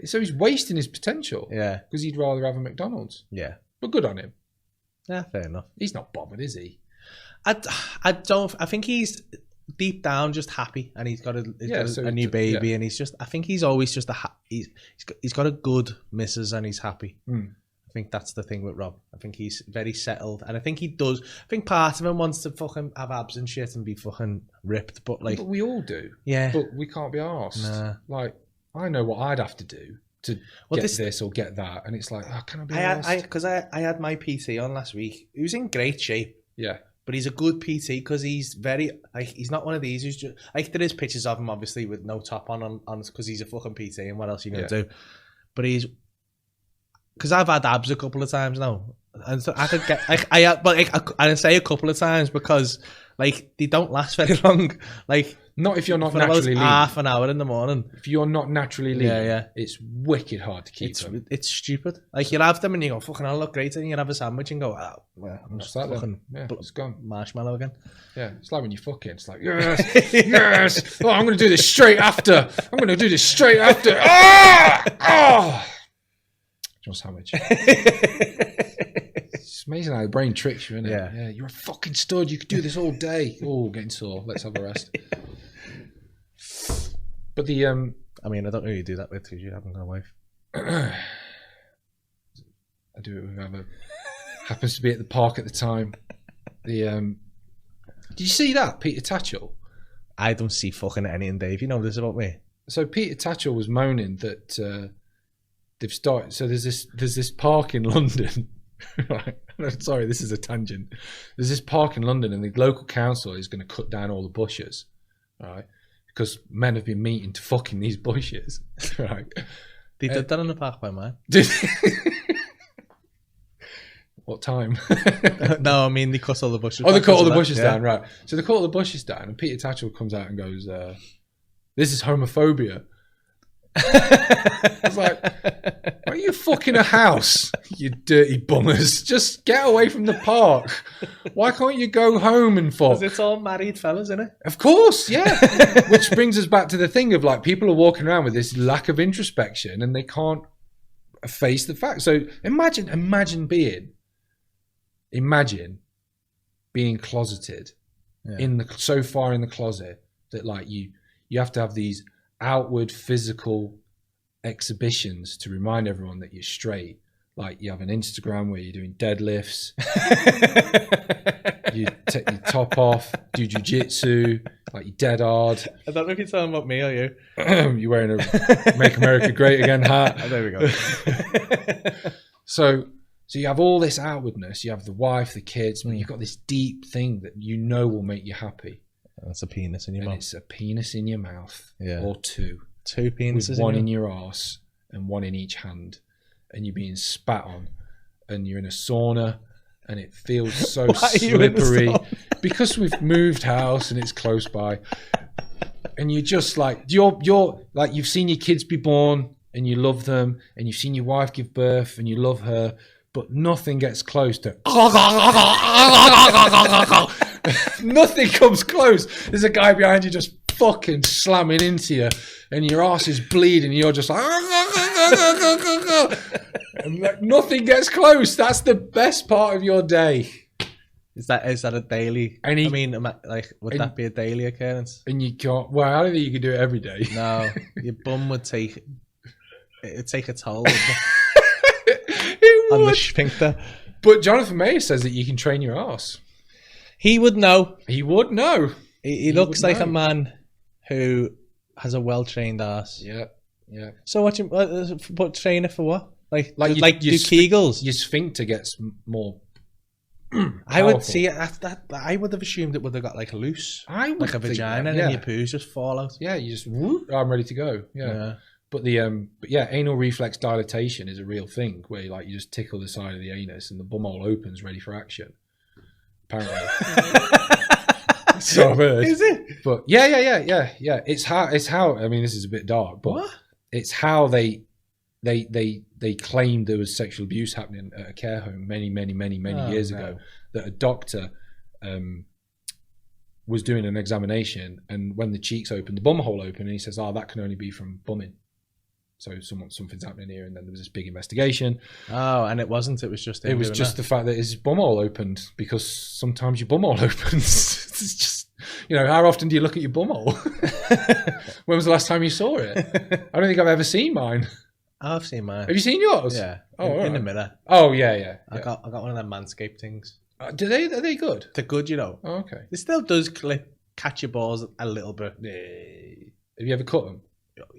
So he's wasting his potential.
Yeah.
Because he'd rather have a McDonald's.
Yeah.
But good on him.
Yeah, fair enough.
He's not bothered, is he?
I think he's deep down just happy, and he's got a new baby, and he's just. I think he's always just he's got a good missus, and he's happy. I think that's the thing with Rob. I think he's very settled, and I think he does. I think part of him wants to fucking have abs and shit and be fucking ripped, but like,
But we all do.
yeah,
But we can't be arsed.
Nah.
Like, I know what I'd have to do to get this or get that, and it's like, oh, can I be arsed?
because I had my PT on last week. He was in great shape.
Yeah.
but he's a good PT because he's very like he's not one of these who's just like there is pictures of him obviously with no top on because he's a fucking PT and what else are you gonna do? But he's because I've had abs a couple of times now, and so I could get I say a couple of times because like they don't last very long. Like
not if you're not
for about
naturally lean.
half an hour in the morning.
If you're not naturally lean,
Yeah.
it's wicked hard to keep them.
It's stupid. Like you have them and you go fucking I look great, and you have a sandwich and go well, I'm just
like that.
fucking
It's gone.
marshmallow again.
Yeah, it's like when you fucking. It's like yes. Oh, I'm gonna do this straight after. Oh. John sandwich. It's amazing how the brain tricks you, isn't it? Yeah. You're a fucking stud. You could do this all day. Oh, getting sore. Let's have a rest. But the
I mean, I don't really do that with because you haven't got a wife.
I do it with whoever happens to be at the park at the time. The did you see that Peter Tatchell?
I don't see fucking anything, Dave. You know this about me.
So Peter Tatchell was moaning that they've started. So there's this park in London. Right. Sorry, this is a tangent. There's this park in London, and the local council is going to cut down all the bushes, right? Because men have been meeting to fucking these bushes, right?
They did that on the park by mine.
What time?
No, I mean they cut all the bushes.
Oh, they cut all the
that.
bushes down, right? So they cut all the bushes down, and Peter Tatchell comes out and goes, "This is homophobia." I was like, "Why are you fucking a house, you dirty bummers? Just get away from the park. Why can't you go home and fuck?"
Because it's all married fellas, isn't it?
Of course, yeah. Which brings us back to the thing of like people are walking around with this lack of introspection and they can't face the fact. So imagine being closeted so far in the closet that like you have to have these outward physical exhibitions to remind everyone that you're straight. Like you have an Instagram where you're doing deadlifts, you take your top off, do jiu-jitsu, like you're dead hard.
I don't know if you're talking about me or you.
You're wearing a Make America Great Again hat.
Oh, there we go.
So you have all this outwardness, you have the wife, the kids, but you've got this deep thing that you know will make you happy.
That's a penis in your mouth.
It's a penis in your mouth, or two.
Two penises.
With one in your arse and one in each hand. And you're being spat on. And you're in a sauna and it feels so slippery. Because we've moved house and it's close by. And you're just like, you're like, you've seen your kids be born and you love them. And you've seen your wife give birth and you love her. But nothing gets close to nothing comes close. There's a guy behind you just fucking slamming into you and your ass is bleeding and you're just like and like, nothing gets close. That's the best part of your day.
Is that a daily? I mean, like, would that be a daily occurrence?
And you can't. Well, I don't think you could do it every day.
No, your bum would take a toll on the sphincter.
But Jonathan Mayer says that you can train your ass.
He would know.
He would know.
He looks like a man who has a well-trained ass.
Yeah.
So what you but train it for what? Like do
your
Kegels?
Your sphincter gets more.
I would see it. I would have assumed it would have got like loose, like a vagina, and then your poos just fall out.
Yeah, you just whoop, I'm ready to go. Yeah. But anal reflex dilatation is a real thing where you just tickle the side of the anus and the bumhole opens ready for action. Apparently. So I've heard.
Is it?
But yeah. It's how. I mean, this is a bit dark, but it's how they claimed there was sexual abuse happening at a care home many years ago. That a doctor was doing an examination, and when the cheeks opened, the bumhole opened, and he says, "Oh, that can only be from bumming." So something's happening here, and then there was this big investigation.
Oh, and it wasn't. It was just.
It was just the fact that his bumhole opened, because sometimes your bumhole opens. It's just, how often do you look at your bumhole? When was the last time you saw it? I don't think I've ever seen mine.
I've seen mine.
Have you seen yours?
Yeah.
Oh,
in the mirror.
Oh yeah.
I got one of them Manscaped things.
Are they good?
They're good,
Oh, okay.
It still does catch your balls a little bit.
Have you ever cut them?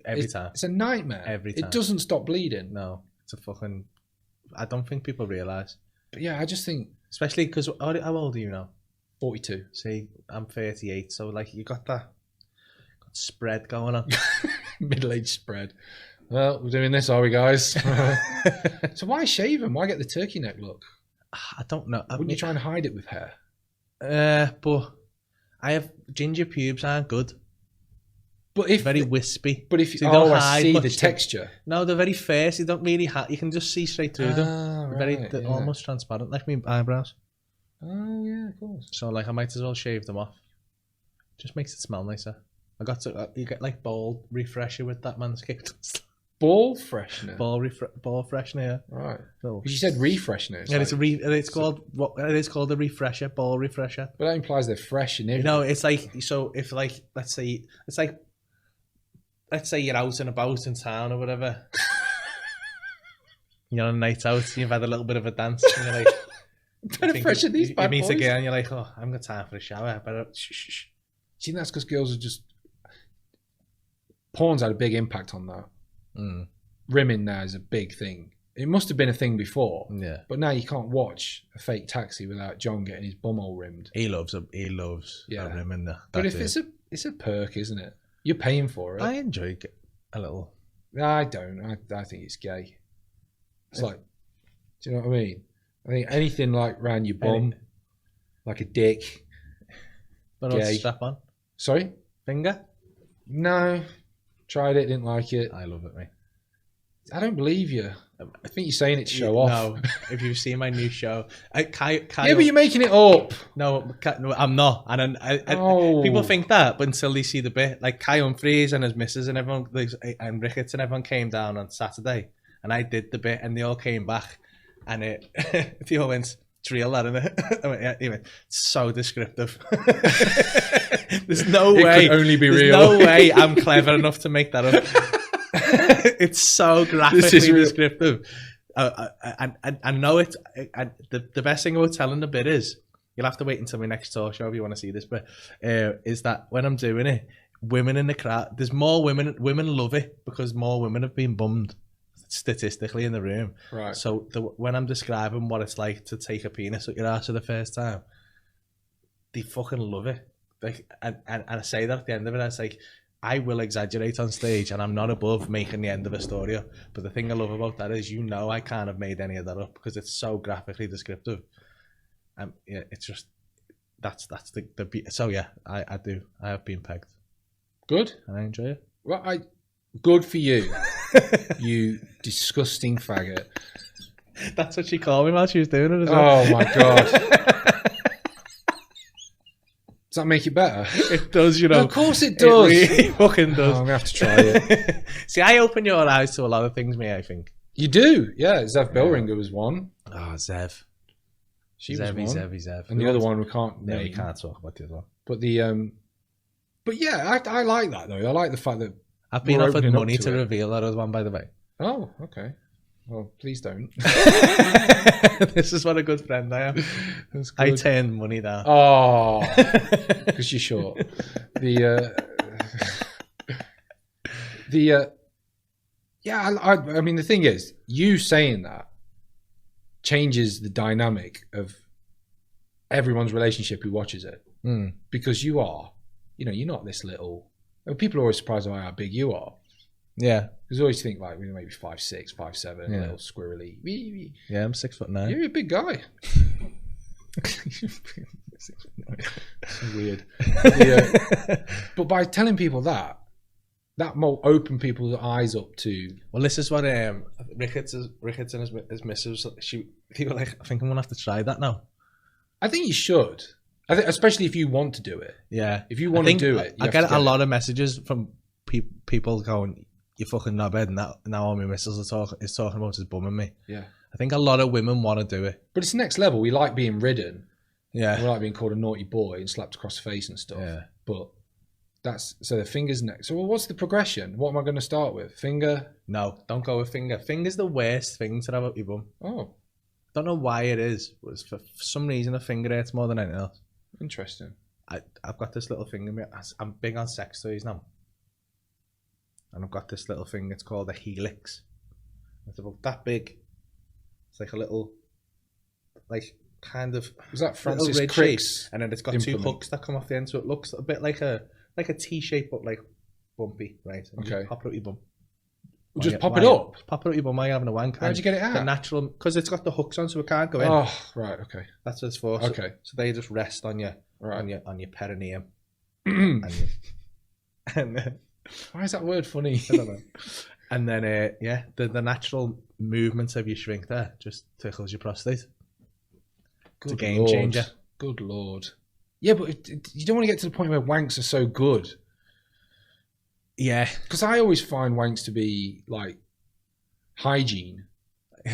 Every time.
It's a nightmare.
Every time.
It doesn't stop bleeding.
No, it's a fucking. I don't think people realise.
But yeah, I just think,
especially because how old are you now?
42.
See, I'm 38, so like you got that spread going on.
Middle-aged spread. Well, we're doing this, are we, guys? So why shave them? Why get the turkey neck look?
I don't know.
Wouldn't you try and hide it with hair?
But I have ginger pubes aren't good.
But if
Very wispy.
But if
So you don't
I
hide
see
much.
the texture.
No, they're very fair. So you don't really you can just see straight through them.
Right,
They're
yeah.
almost transparent, like my eyebrows.
Oh yeah, of course.
So like I might as well shave them off. Just makes it smell nicer. I got to you get like ball refresher with that Manscaped.
Ball freshener.
ball freshener. Yeah.
Right.
So,
Because you said refreshener.
yeah, it's called what it is called a refresher, ball refresher.
But that implies they're fresh and everything.
No, it's like so if like let's say you're out and about in town or whatever. You're on a night out, you've had a little bit of a dance, and you're like,
Trying to freshen these bad
you meet
boys.
a girl and you're like, oh, I haven't got time for a shower, but shh.
Do you think that's because girls are just... Porn's had a big impact on that. Rimming now is a big thing. It must have been a thing before.
Yeah.
But now you can't watch a fake taxi without John getting his bumhole rimmed.
He loves
Yeah.
a rim in there.
But if it's a perk, isn't it? You're paying for it.
I enjoy a little.
I don't. I think it's gay. It's like, do you know what I mean? I think anything like round your bum, like a dick.
But
Gay.
strap on.
Sorry?
Finger?
No. Tried it, didn't like it.
I love it, mate.
I don't believe you. I think you're saying it to show off.
No, if you've seen my new show, Kyle,
Yeah, but you're making it up.
No, I'm not. And
Oh.
people think that, but until they see the bit, like Kai Humphries and his missus and everyone, and Ricketts and everyone came down on Saturday, and I did the bit, and they all came back, and they all went, "It's real, that, isn't it?" I went, yeah. He went, "It's so descriptive." There's no way.
It could only be
there's
real.
no way I'm clever enough to make that up. It's so graphically
real.
descriptive. I know it. And the best thing about telling the bit is, you'll have to wait until my next talk show if you want to see this, but is that when I'm doing it, women in the crowd, there's more women love it because more women have been bummed statistically in the room.
Right.
So when I'm describing what it's like to take a penis at your ass for the first time, they fucking love it. Like, and I say that at the end of it, it's like, I will exaggerate on stage, and I'm not above making the end of a story up. But the thing I love about that is, I can't have made any of that up because it's so graphically descriptive. Yeah, it's just that's the so yeah, I do. I have been pegged,
Good.
and I enjoy it.
Well, good for you, you disgusting faggot.
That's what she called me while she was doing it as well.
Oh my god. Does that make it better?
It does, you know.
Of course it does.
It really fucking does.
Oh, I'm gonna have to try it.
See, I open your eyes to a lot of things, mate. I think.
You do, yeah. Zev Bellringer was one.
Oh, Zev.
She was one.
Zev.
And the other one we can't
No,
name.
you can't talk about the other one.
But but yeah, I like that though. I like the fact that
I've been
we're
offered
opening up
money to
it.
reveal that other one, by the way.
Oh, okay. Well, please don't.
This is what a good friend I am.
That's
I
good.
turn money down.
Oh, because you're short. Yeah. I mean, the thing is, you saying that changes the dynamic of everyone's relationship who watches it, because you are, you're not this little. People are always surprised by how big you are.
Yeah.
Because I always think like maybe 5'6", 5'7",
Yeah.
a little squirrely.
Yeah, I'm 6'9".
You're a big guy. Weird. But by telling people that will open people's eyes up to.
Well, this is what Ricketts and his missus. He was like, I think I'm gonna have to try that now.
I think you should. I think, especially if you want to do it.
Yeah,
If you want to do it, you
I
have
get
to
a lot of messages from people going, "You fucking knobhead," and now all my missus is talking about his bum and me.
Yeah.
I think a lot of women want to do it.
But it's next level. We like being ridden.
Yeah,
We like being called a naughty boy and slapped across the face and stuff.
Yeah.
But so the finger's next. So what's the progression? What am I going to start with? Finger?
no, don't go with finger. Finger's the worst thing to have up your bum.
Oh,
Don't know why it is, but it's for some reason a finger hurts more than anything else.
interesting.
I've got this little thing in me. I'm big on sex toys now. And I've got this little thing, it's called a helix. It's about that big. It's like a little, like kind of
Was that
little
Francis
ridge
Crick's
shape, and then it's got
implement?
2 hooks that come off the end, so it looks a bit like a T shape, but like bumpy, right? And you
Okay.
just pop it up your bum.
Just pop it up.
Pop it up your bum while you're having a wank.
How'd you get it
The
out?
natural, because it's got the hooks on, so it can't go in.
Oh, right. Okay.
That's what it's for. So,
Okay.
so they just rest on your
Right.
on your perineum. and then,
Why is that word funny?
I don't know. And then yeah, the natural movements of your sphincter just tickles your prostate. It's a game changer.
Good lord. Yeah, but you don't want to get to the point where wanks are so good.
Yeah.
Because I always find wanks to be like hygiene. Do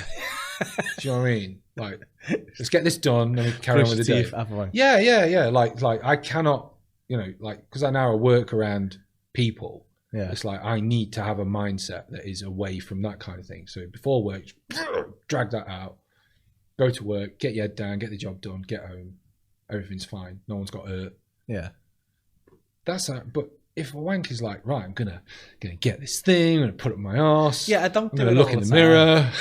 you know what I mean? Like, let's get this done and we can carry on with the day.
Have a wank.
Yeah. Like I cannot, because I now work around people.
Yeah.
It's like I need to have a mindset that is away from that kind of thing. So before work, drag that out, go to work, get your head down, get the job done, get home, everything's fine. No one's got hurt.
Yeah.
That's that. But if a wank is like, right, I'm gonna get this thing, I'm gonna put it in my arse.
Yeah, I don't
I'm
do
gonna
it
look
all
in the
the
mirror.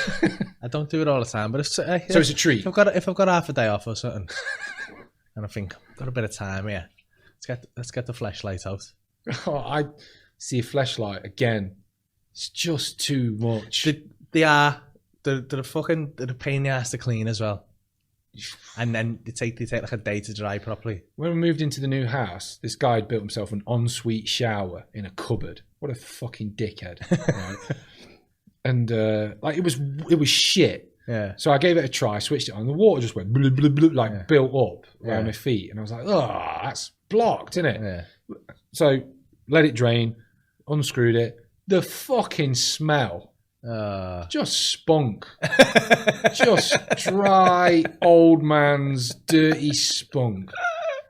I don't do it all the time, but
So it's a treat.
if I've got half a day off or something, and I think I've got a bit of time here, let's get the flashlight out.
Oh, I see a flashlight again. It's just too much.
They're a pain in the ass to clean as well. And then they take like a day to dry properly.
When we moved into the new house, this guy had built himself an ensuite shower in a cupboard. What a fucking dickhead! Right? And like it was shit.
Yeah.
So I gave it a try, switched it on. The water just went blub, blub, blub, like built up around
Yeah.
my feet, and I was like, "Oh, that's blocked, isn't it?"
Yeah.
So let it drain, unscrewed it. The fucking smell. Just spunk. Just dry old man's dirty spunk.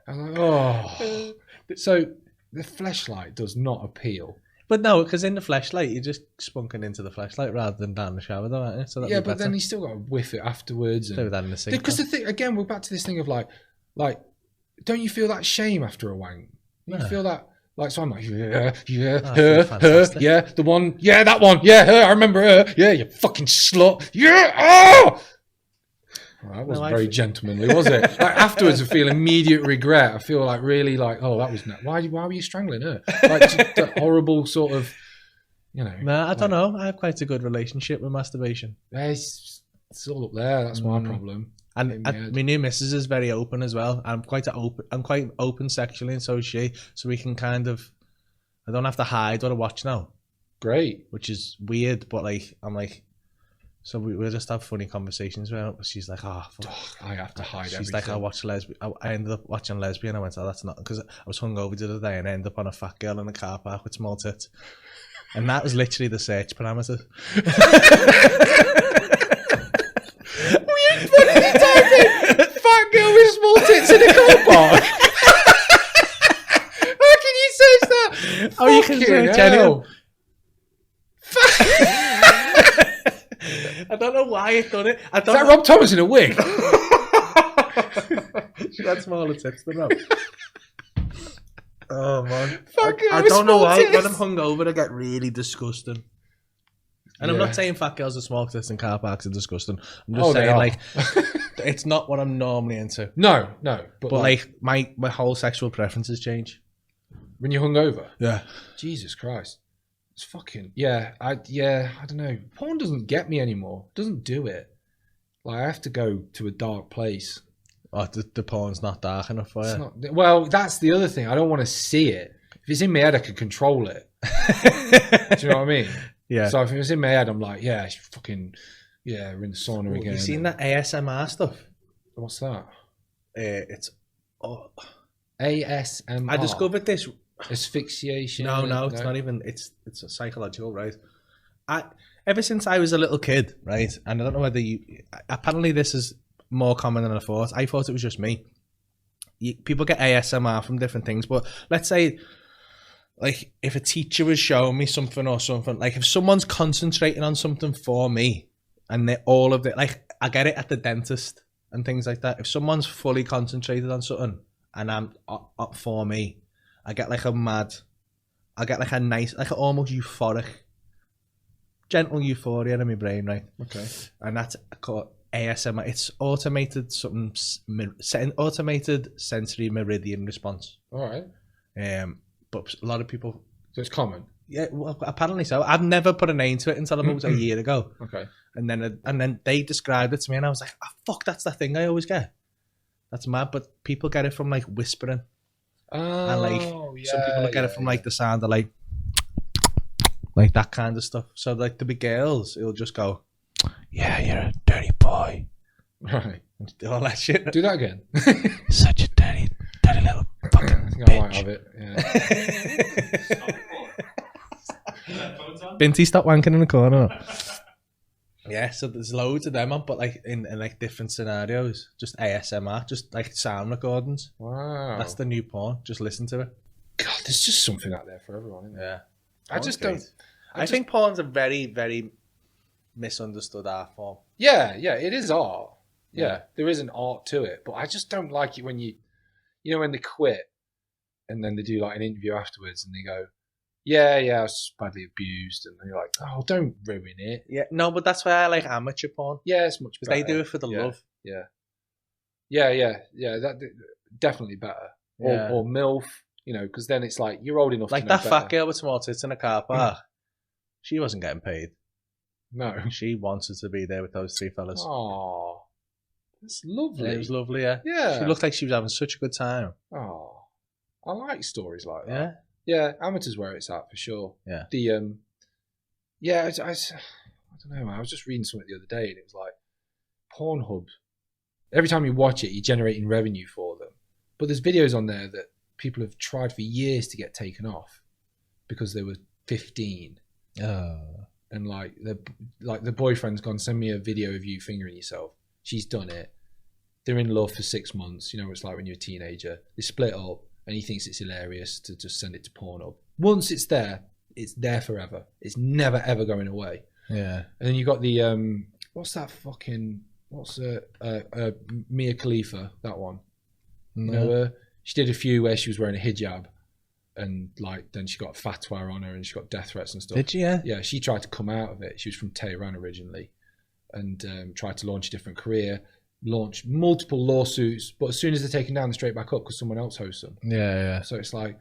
I'm like, oh. So the fleshlight does not appeal.
But no, because in the flashlight, you're just spunking into the flashlight rather than down the shower, though, aren't you? So
Yeah, but then you still got to whiff it afterwards.
do that in the sink.
Because the thing, again, we're back to this thing of like, don't you feel that shame after a wank? You
No.
feel that, like, so I'm like,
Oh,
her,
fantastic.
yeah, the one, yeah, that one, yeah, her, I remember her, yeah, you fucking slut, yeah, oh! Well, that wasn't very gentlemanly, was it? Like afterwards, I feel immediate regret. I feel like really like, oh, that was why were you strangling her? Like just that horrible sort of,
No, I don't know. I have quite a good relationship with masturbation.
It's all up there. That's my problem.
And my new missus is very open as well. I'm quite open sexually, and so is she. So we can I don't have to hide what I watch now,
Great.
which is weird. But I'm like, so we'll just have funny conversations. Where she's like, oh, fuck.
I have to hide
She's
everything.
like, I watched lesbian. I ended up watching lesbian. I went, oh, that's not, because I was hungover the other day and I ended up on a fat girl in a car park with small tits. And that was literally the search parameter.
What did you type in? Fat girl with small tits in a car park. How can you search that?
Oh, you can search anyone. I don't know why it done it.
Is that Rob Thomas in a wig?
She had smaller tits than Rob. Oh man,
Fat girl
I
with
don't know
small
why.
tits.
When I'm hungover, I get really disgusting. And I'm not saying fat girls with small tits in car parks are disgusting. I'm just
they
saying
are.
it's not what I'm normally into.
No.
But my whole sexual preferences change.
When you're hungover?
Yeah.
Jesus Christ. It's fucking I don't know. Porn doesn't get me anymore. It doesn't do it. Like I have to go to a dark place.
Oh, the porn's not dark enough for
It's
you.
not, well, that's the other thing. I don't want to see it. If it's in my head, I can control it. Do you know what I mean?
Yeah.
So if it's in my head, I'm like, yeah, it's fucking, yeah, we're in the sauna again.
You seen that ASMR stuff?
What's that?
It's.
ASMR.
I discovered this.
Asphyxiation.
No, it's not even. It's a psychological, right? Ever since I was a little kid, right, and I don't know whether apparently this is more common than I thought. I thought it was just me. People get ASMR from different things, but let's say, like, if a teacher was showing me something or something, like if someone's concentrating on something for me, and all of it, like I get it at the dentist and things like that. If someone's fully concentrated on something and I'm up for me, I get like a nice, like an almost euphoric, gentle euphoria in my brain, right?
Okay.
And that's called ASMR. It's automated automated sensory meridian response.
All right.
But a lot of people.
So it's common.
Yeah, well, apparently so. I've never put a name to it until about a year ago.
Okay.
And then they described it to me, and I was like, oh, "Fuck, that's the thing I always get." That's mad, but people get it from like whispering,
Oh,
and like some people get it from like the sound of like that kind of stuff. So like the big girls, it'll just go, "Yeah, you're a dirty boy,"
right.
and all that shit.
Do that again.
Such a dirty little fucking
I think I might
bitch.
have it. Yeah.
Binty, stop wanking in the corner. Yeah, so there's loads of them on, but like in like different scenarios, just ASMR, just like sound recordings.
Wow.
That's the new porn. Just listen to it.
God, there's just something out there for everyone, isn't there?
Yeah,
I just don't.
I think porn's a very, very misunderstood art form.
Yeah, it is art. Yeah, there is an art to it, but I just don't like it when you know, when they quit and then they do like an interview afterwards and they go, yeah, I was badly abused, and you're like, oh, don't ruin it.
Yeah, no, but that's why I like amateur porn.
Yeah, it's much
Because
better.
they do it for the love.
Yeah. That definitely better.
Yeah.
Or MILF, you know, because then it's like you're old enough.
Like
to know
that fat
better.
girl with small tits in a car park. She wasn't getting paid.
No.
She wanted to be there with those three fellas.
Oh, that's lovely.
It was lovely, yeah.
Yeah.
She looked like she was having such a good time.
Oh, I like stories like that.
Yeah.
Yeah, amateurs where it's at for sure.
Yeah.
The I don't know. I was just reading something the other day, and it was like Pornhub. Every time you watch it, you're generating revenue for them. But there's videos on there that people have tried for years to get taken off because they were 15, and like the boyfriend's gone, send me a video of you fingering yourself. She's done it. They're in love for 6 months. You know what it's like when you're a teenager. They split up. And he thinks it's hilarious to just send it to Pornhub. Once it's there forever. It's never ever going away.
Yeah.
And then you got the Mia Khalifa, that one. You know her? She did a few where she was wearing a hijab, and like then she got a fatwa on her and she got death threats and stuff.
Did she? Yeah.
Yeah, she tried to come out of it. She was from Tehran originally, and tried to launch a different career. Launched multiple lawsuits, but as soon as they're taken down, they're straight back up because someone else hosts them.
Yeah.
So it's like,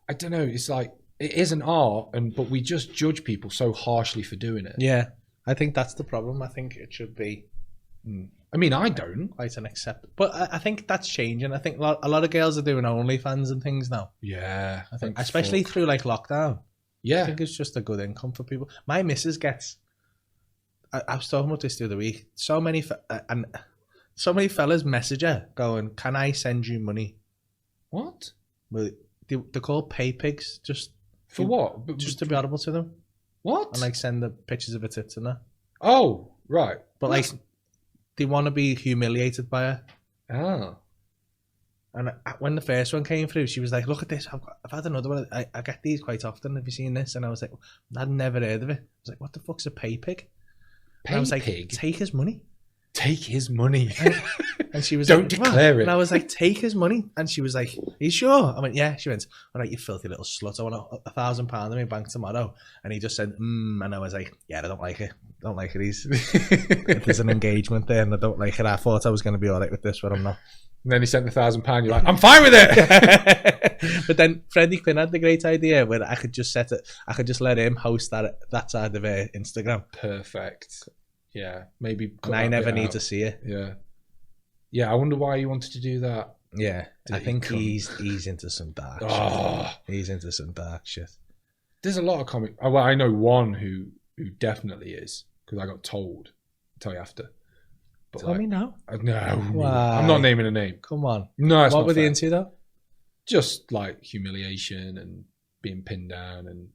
I don't know. It's like it is an art, but we just judge people so harshly for doing it.
Yeah. I think that's the problem. I think it should be.
I mean, I don't.
Quite an accept, but I think that's changing. I think a lot of girls are doing OnlyFans and things now.
Yeah,
I think, especially through like lockdown.
Yeah,
I think it's just a good income for people. My missus gets. I was talking about this the other week. So many fellas message her going, "Can I send you money?"
What?
Well, they're called pay pigs. Just
For what?
Just to be audible to them
What?
and like send the pictures of her tits and that.
Oh, right.
But like, they want to be humiliated by her.
Oh.
And when the first one came through, she was like, "Look at this! I've had another one. I get these quite often. Have you seen this?" And I was like, "I'd never heard of it." I was like, "What the fuck's a pay pig?" And I was like,
Pig?
"Take his money."
Take his money.
And she was
Don't
like,
declare
"What?"
it.
And I was like, "Take his money." And she was like, "Are you sure?" I went, "Yeah." She went, "All right, you filthy little slut. I want £1,000 in my bank tomorrow." And he just said, And I was like, "Yeah, I don't like it. Don't like it. There's an engagement there and I don't like it. I thought I was going to be all right with this, but I'm not."
And then he sent the £1,000. You're like, I'm fine with it.
But then Freddie Quinn had the great idea where I could just let him host that side of Instagram.
Perfect. Yeah, maybe.
And I never need to see it.
Yeah. I wonder why you wanted to do that.
Yeah, I
Dirty
think
cunt.
he's into some dark
Oh.
shit. He's into some dark shit.
There's a lot of comic. Well, I know one who definitely is because I got told. I'll tell you after. But
Tell me now.
No,
Why?
I'm not naming a name.
Come on.
No, it's
What
not
were they
fair.
into though?
Just like humiliation and being pinned down and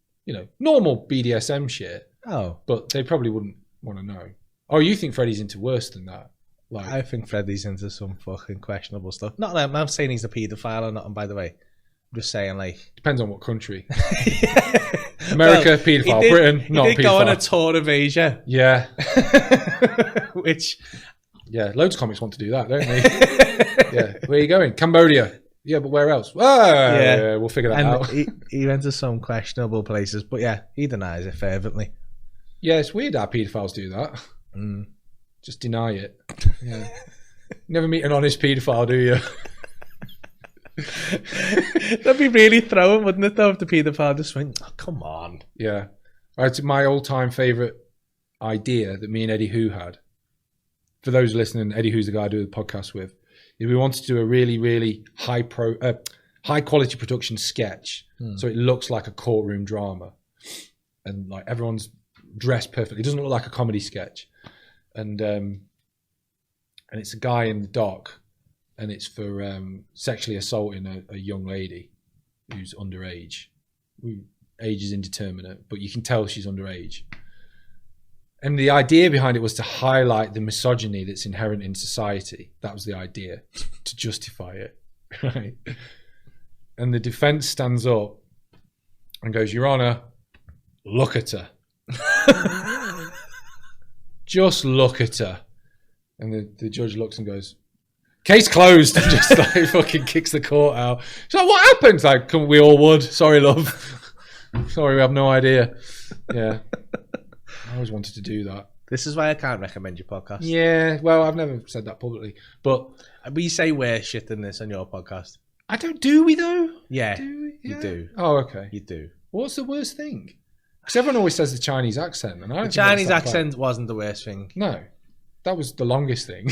normal BDSM shit.
Oh,
But they probably wouldn't want to know. Oh, you think Freddie's into worse than that? Like,
I think Freddie's into some fucking questionable stuff. Not that I'm not saying he's a paedophile or nothing, by the way. I'm just saying, like,
depends on what country. America, paedophile. Britain, not
he did go on a
paedophile.
tour of Asia,
Yeah,
which
yeah. Loads of comics want to do that, don't they? Yeah. Where are you going? Cambodia. Yeah, but where else? Yeah, we'll figure that out.
he went to some questionable places, but yeah, he denies it fervently.
Yeah, it's weird how paedophiles do that. Just deny it. Yeah. Never meet an honest paedophile, do you?
That'd be really throwing, wouldn't it, though, if the paedophile just went, oh, come on.
Yeah. It's my all-time favourite idea that me and Eddie Hu had. For those listening, Eddie Hu's the guy I do the podcast with. Is we wanted to do a really, really high quality production sketch, so it looks like a courtroom drama, and like everyone's dressed perfectly. It doesn't look like a comedy sketch, and it's a guy in the dock, and it's for sexually assaulting a young lady who's underage. Age is indeterminate, but you can tell she's underage. And the idea behind it was to highlight the misogyny that's inherent in society. That was the idea, to justify it, right? And the defense stands up and goes, Your Honor, look at her. Just look at her. And the judge looks and goes, case closed, and just like fucking kicks the court out. She's like, what happened? It's like, we all would. Sorry, love. Sorry, we have no idea. Yeah. I always wanted to do that.
This is why I can't recommend your podcast.
Yeah, well, I've never said that publicly. But
we say worse shit than this on your podcast.
I don't, do we though?
Yeah,
Do we? Yeah.
you do.
Oh, okay.
You do.
What's the worst thing? Because everyone always says the Chinese accent. And I don't
The
think that's
Chinese
that bad.
accent wasn't the worst thing.
No, that was the longest thing.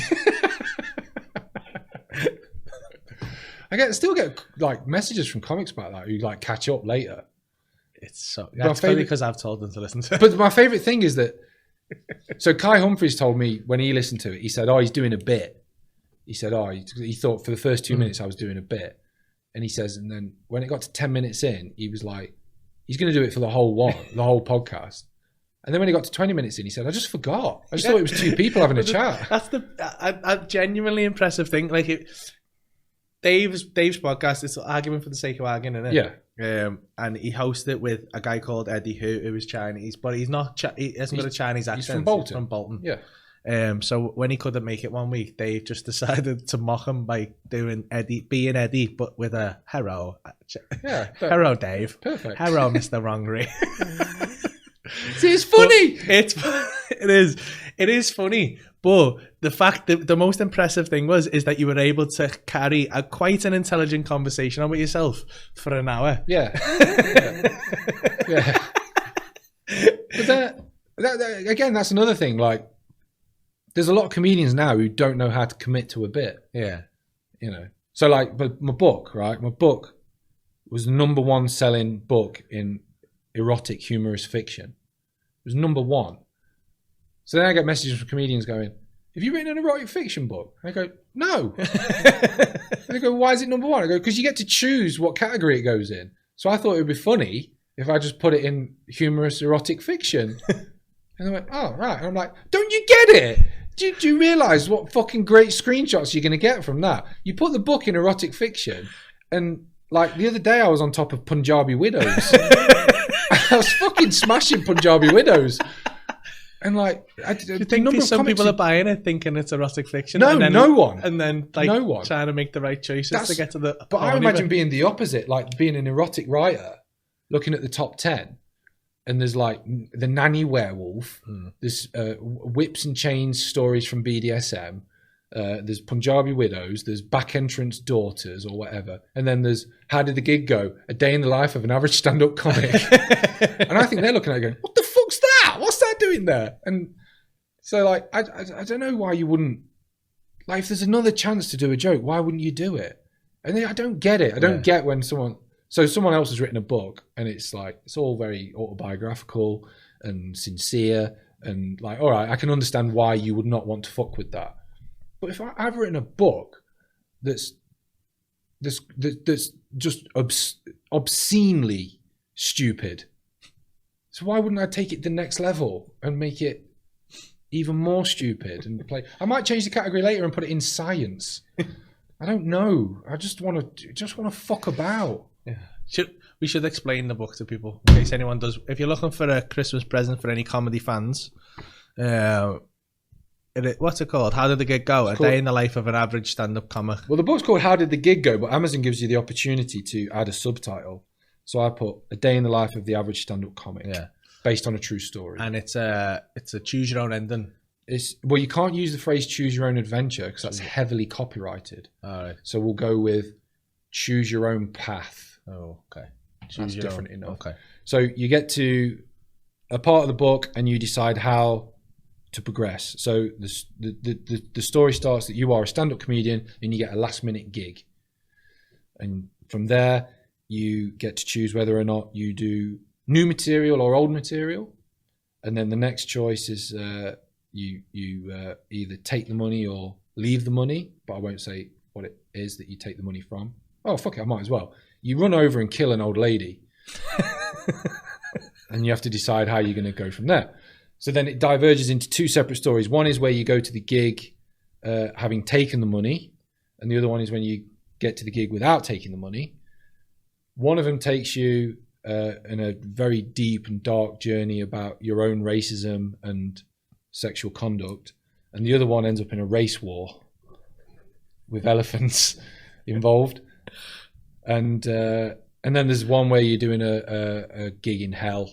I still get like messages from comics about that who like catch up later.
It's so.
My
That's funny
favourite-
because I've told them to listen to it.
But my favourite thing is that, so Kai Humphries told me when he listened to it, he said, oh, he's doing a bit. He said, oh, he thought for the first 2 minutes I was doing a bit. And he says, and then when it got to 10 minutes in, he was like, he's going to do it for the whole podcast. And then when he got to 20 minutes in, he said, I just forgot. I just thought it was two people having a chat.
That's a genuinely impressive thing. Like Dave's podcast, it's argument for the sake of arguing, isn't it?
Yeah.
And he hosted it with a guy called Eddie who is Chinese, but he's not. He hasn't got a Chinese accent.
He's from Bolton.
He's from Bolton.
Yeah.
So when he couldn't make it one week, Dave just decided to mock him by being Eddie, but with a hello.
Yeah.
Hello, Dave.
Perfect.
Hello, Mr. Wrongery.
See, it's funny.
It is funny. But the fact that the most impressive thing is that you were able to carry quite an intelligent conversation on with yourself for an hour.
Yeah. Yeah. But again, that's another thing. Like, there's a lot of comedians now who don't know how to commit to a bit.
Yeah.
You know. So like, but my book, right? My book was the number one selling book in erotic humorous fiction. It was number one. So then I get messages from comedians going, have you written an erotic fiction book? I go, no. And they go, why is it number one? I go, because you get to choose what category it goes in. So I thought it would be funny if I just put it in humorous erotic fiction. And they went, oh, right. And I'm like, don't you get it? Do you realise what fucking great screenshots you're going to get from that? You put the book in erotic fiction, and like the other day I was on top of Punjabi Widows. I was fucking smashing Punjabi Widows. And like,
Do you think some people are buying it thinking it's erotic fiction?
No,
and then,
no one.
And then like
No one.
trying to make the right choices to get to the...
But I imagine being the opposite, like being an erotic writer, looking at the top 10, and there's like the nanny werewolf, there's whips and chains stories from BDSM, there's Punjabi widows, there's back entrance daughters or whatever, and then there's how did the gig go? A day in the life of an average stand-up comic. And I think they're looking at it going, what the fuck's that? What's that doing there? And so like, I don't know why you wouldn't, like if there's another chance to do a joke, why wouldn't you do it? And I don't get it. I don't get when someone else has written a book and it's like, it's all very autobiographical and sincere and like, all right, I can understand why you would not want to fuck with that. But if I've written a book that's just obscenely stupid, so why wouldn't I take it the next level and make it even more stupid and play? I might change the category later and put it in science. I don't know. I just want to fuck about.
Yeah. We should explain the book to people in case anyone does. If you're looking for a Christmas present for any comedy fans, what's it called? How Did the Gig Go? A Day in the Life of an Average Stand-Up Comic.
Well, the book's called How Did the Gig Go, but Amazon gives you the opportunity to add a subtitle. So I put A Day in the Life of the Average Stand-Up Comic, based on a true story.
And it's a choose your own ending
Well, you can't use the phrase choose your own adventure because that's heavily copyrighted.
All right.
So we'll go with choose your own path.
Oh, okay.
That's different enough.
Okay.
So you get to a part of the book and you decide how to progress. So the story starts that you are a stand-up comedian and you get a last-minute gig. And from there, you get to choose whether or not you do new material or old material. And then the next choice is you either take the money or leave the money, but I won't say what it is that you take the money from. Oh, fuck it, I might as well. You run over and kill an old lady. And you have to decide how you're going to go from there. So then it diverges into two separate stories. One is where you go to the gig having taken the money, and the other one is when you get to the gig without taking the money. One of them takes you in a very deep and dark journey about your own racism and sexual conduct, and the other one ends up in a race war with elephants involved. And then there's one where you're doing a gig in hell,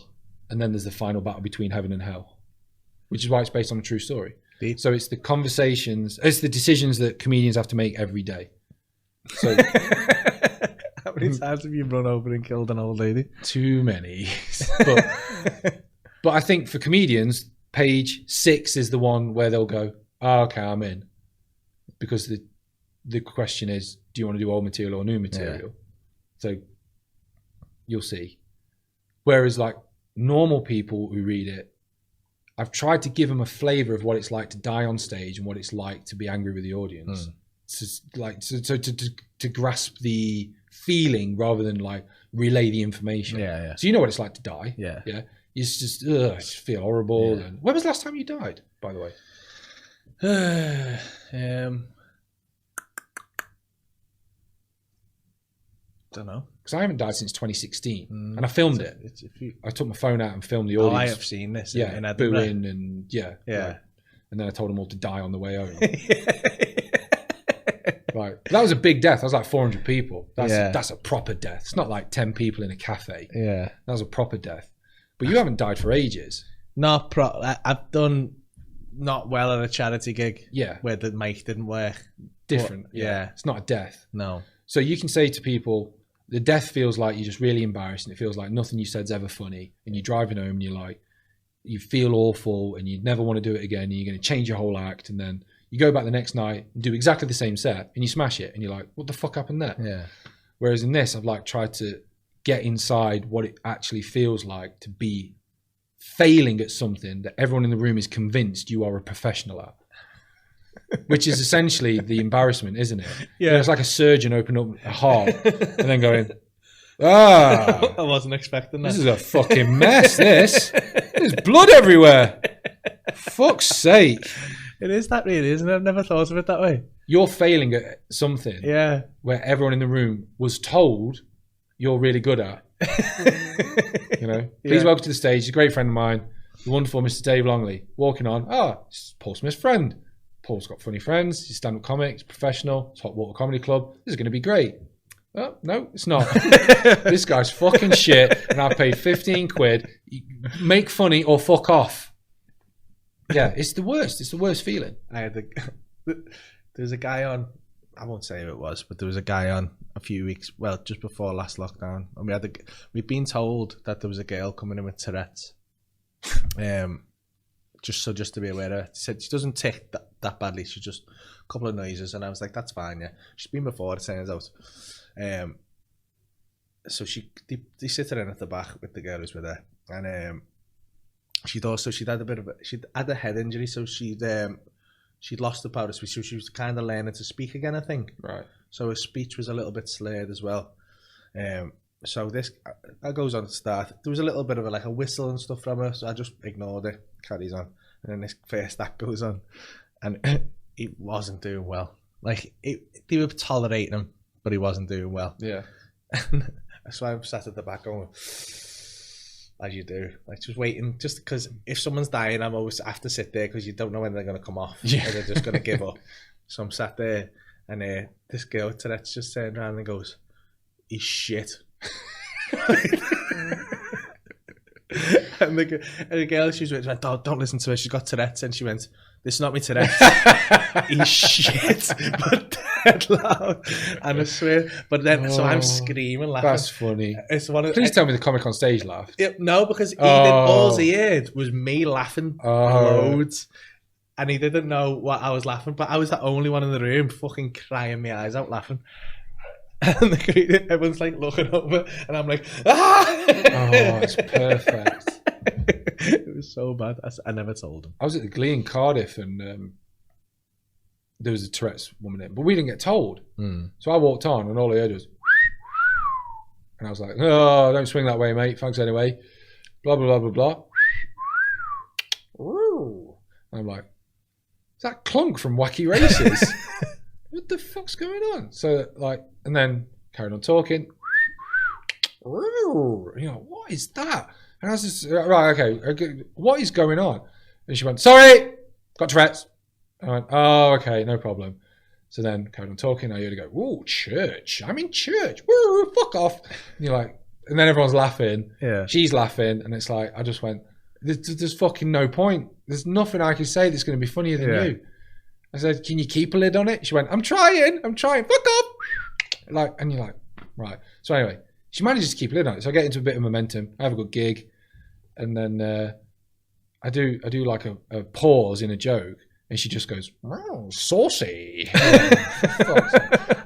and then there's the final battle between heaven and hell, which is why it's based on a true story.
Deep.
So it's the conversations, it's the decisions that comedians have to make every day. So
How many times have you run over and killed an old lady?
too many. But I think for comedians, page 6 is the one where they'll go, oh, okay, I'm in. Because the question is, do you want to do old material or new material? Yeah. So you'll see. Whereas like normal people who read it, I've tried to give them a flavor of what it's like to die on stage and what it's like to be angry with the audience. To grasp the feeling rather than like relay the information.
Yeah.
So you know what it's like to die.
Yeah.
It's just, I just feel horrible. Yeah. And when was the last time you died, by the way?
Don't know.
Because I haven't died since 2016, and I filmed it. I took my phone out and filmed the audience.
I have seen this.
Yeah,
in Edinburgh.
booing and yeah. Right. And then I told them all to die on the way home. Right, that was a big death. That was like 400 people. That's a proper death. It's not like 10 people in a cafe.
Yeah,
that was a proper death. But you haven't died for ages.
I've done not well at a charity gig.
Yeah,
where the mic didn't work.
Different. Yeah, it's not a death.
No.
So you can say to people, the death feels like you're just really embarrassed, and it feels like nothing you said's ever funny. And you're driving home, and you're like, you feel awful, and you'd never want to do it again. And you're going to change your whole act, and then you go back the next night and do exactly the same set, and you smash it, and you're like, what the fuck happened there?
Yeah.
Whereas in this, I've like tried to get inside what it actually feels like to be failing at something that everyone in the room is convinced you are a professional at. Which is essentially the embarrassment, isn't it? Yeah. You know, it's like a surgeon opening up a heart and then going, I
wasn't expecting that.
This is a fucking mess, this. There's blood everywhere. Fuck's sake.
It is that really, isn't it? I've never thought of it that way.
You're failing at something where everyone in the room was told you're really good at. You know? Please welcome to the stage, a great friend of mine, the wonderful Mr. Dave Longley. Walking on, this is Paul Smith's friend. Paul's got funny friends. He's a stand-up comic. He's professional. It's Hot Water Comedy Club. This is going to be great. Oh, no, it's not. This guy's fucking shit, and I've paid 15 quid. Make funny or fuck off. Yeah, it's the worst. It's the worst feeling.
There was a guy on, I won't say who it was, but there was a guy on a few weeks, well, just before last lockdown, and we'd been told that there was a girl coming in with Tourette's. Just to be aware of it. She said she doesn't tick that badly. She's just a couple of noises, and I was like, "That's fine, yeah." She's been before. It turns out. So they sit her in at the back with the girl who's with her, and she'd had a head injury, so she'd lost the power of speech. So she was kind of learning to speak again, I think. Right. So her speech was a little bit slurred as well. So this goes on to start. There was a little bit of a whistle and stuff from her, so I just ignored it, carries on. And then this first act goes on, and he wasn't doing well. Like, they were tolerating him, but he wasn't doing well. Yeah. And so I sat at the back going, as you do, like just waiting, just because if someone's dying, I'm always have to sit there because you don't know when they're going to come off. Yeah. Or they're just going to give up. So I'm sat there, and this girl, Tourette's, just turned around and goes, "He's shit." And the girl, she went, don't listen to her. She's got Tourette's. And she went, this is not me Tourette's. He's shit, but dead loud. And I swear. But then, so I'm screaming, laughing.
That's funny.
It's one of,
Please tell me the comic on stage laughed.
no, because all he heard was me laughing loads. And he didn't know what I was laughing, but I was the only one in the room fucking crying my eyes out laughing. And everyone's like looking over, and I'm like, ah!
Oh, it's perfect.
It was so bad. I never told him.
I was at the Glee in Cardiff, and there was a Tourette's woman in, but we didn't get told. So I walked on, and all I heard was, and I was like, oh, don't swing that way, mate. Thanks anyway. Blah, blah, blah, blah, blah. And I'm like, is that Clunk from Wacky Races? What the fuck's going on? So, like, and then carried on talking. You know, what is that? And I was just, right, okay, what is going on? And she went, sorry, got Tourette's. I went, oh, okay, no problem. So then carried on talking. I heard her go, oh, church. I'm in church. Woo, fuck off. And you're like, and then everyone's laughing. Yeah. She's laughing. And it's like, I just went, there's fucking no point. There's nothing I can say that's going to be funnier than you. I said, can you keep a lid on it? She went, I'm trying. Fuck off. Like, and you're like, right. So anyway, she manages to keep a lid on it. So I get into a bit of momentum. I have a good gig. And then I do like a pause in a joke. And she just goes, oh, saucy.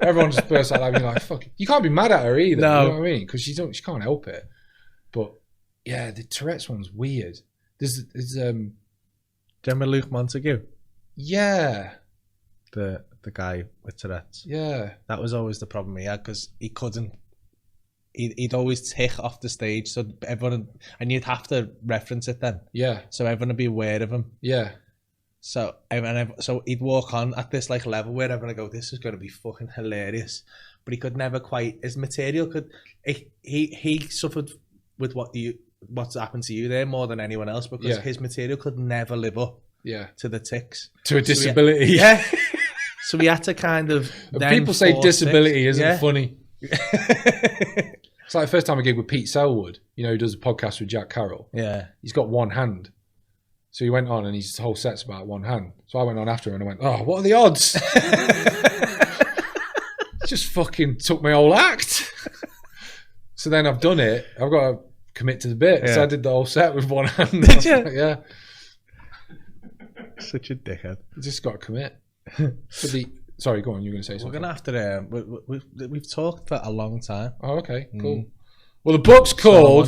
Everyone just bursts out laughing. Like, fuck. You can't be mad at her either. No. You know what I mean? Because she can't help it. But yeah, the Tourette's one's weird. There's do you
remember Luke Montague?
Yeah.
The guy with Tourette's.
Yeah.
That was always the problem he had, because he couldn't. He'd always tick off the stage, so everyone, and you'd have to reference it then.
Yeah.
So everyone would be aware of him.
Yeah.
So so he'd walk on at this like level where everyone would go, this is going to be fucking hilarious. But he could never quite, his material could, he suffered with what's happened to you there more than anyone else, because his material could never live up to the ticks.
To a disability.
So we had to kind of...
People say disability isn't funny. It's like the first time I gig with Pete Selwood, you know, who does a podcast with Jack Carroll. Yeah. He's got one hand. So he went on and his whole set's about one hand. So I went on after him and I went, oh, what are the odds? Just fucking took my whole act. So then I've done it. I've got to commit to the bit. So I did the whole set with one hand.
Did you?
Yeah.
Such a dickhead.
You just got to commit. Sorry, go on. You were going to say something.
We're going to have to... We've talked for a long time.
Oh, okay. Cool. Well, the book's called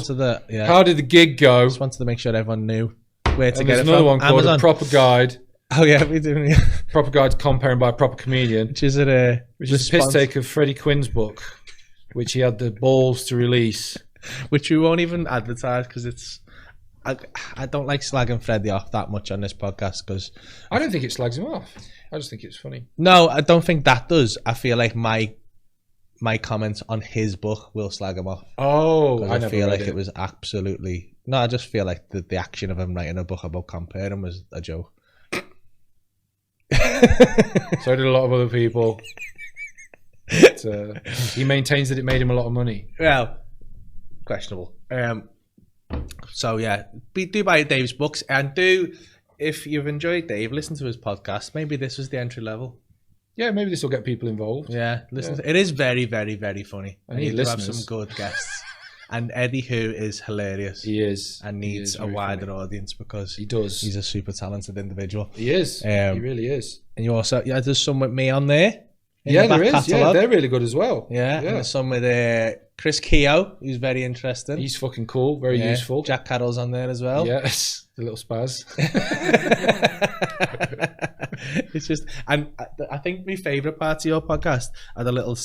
How Did the Gig Go?
Just wanted to make sure everyone knew where to get it from.
There's another one called A Proper Guide.
Oh, yeah, we do.
Proper Guide to Comparing by a Proper Comedian.
Which is a
piss take of Freddie Quinn's book, which he had the balls to release.
Which we won't even advertise, because it's... I don't like slagging Freddie off that much on this podcast, because...
I don't think it slags him off. I just think it's funny.
No, I don't think that does. I feel like my comments on his book will slag him off.
Oh,
I feel like it was absolutely... No, I just feel like the action of him writing a book about comparing was a joke.
So did a lot of other people. But, he maintains that it made him a lot of money.
Well, questionable. So yeah, do buy Dave's books, and if you've enjoyed Dave, listen to his podcast. Maybe this was the entry level.
Yeah, maybe this will get people involved.
Yeah, listen. It is very, very, very funny.
I need to have
some good guests. And Eddie, who is hilarious.
He is.
And needs a wider audience, because he's a super talented individual.
He is. He really is.
And you also, there's some with me on there.
Yeah, there is. Yeah, they're really good as well.
Yeah. And there's some with Chris Keogh, who's very interesting.
He's fucking cool, very useful.
Jack Carroll's on there as well.
Yes, the little spaz.
It's just, and I think my favourite part of your podcast are the little,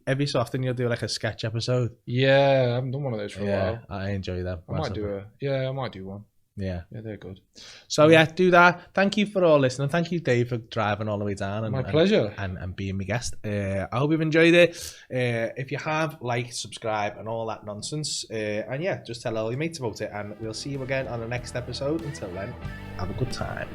every so often you'll do like a sketch episode.
Yeah, I haven't done one of those for a while.
I enjoy them.
I might do one. Yeah, they're good.
So do that. Thank you for all listening. Thank you, Dave, for driving all the way down.
My pleasure.
And being my guest. I hope you've enjoyed it. If you have, like, subscribe and all that nonsense. And just tell all your mates about it. And we'll see you again on the next episode. Until then, have a good time.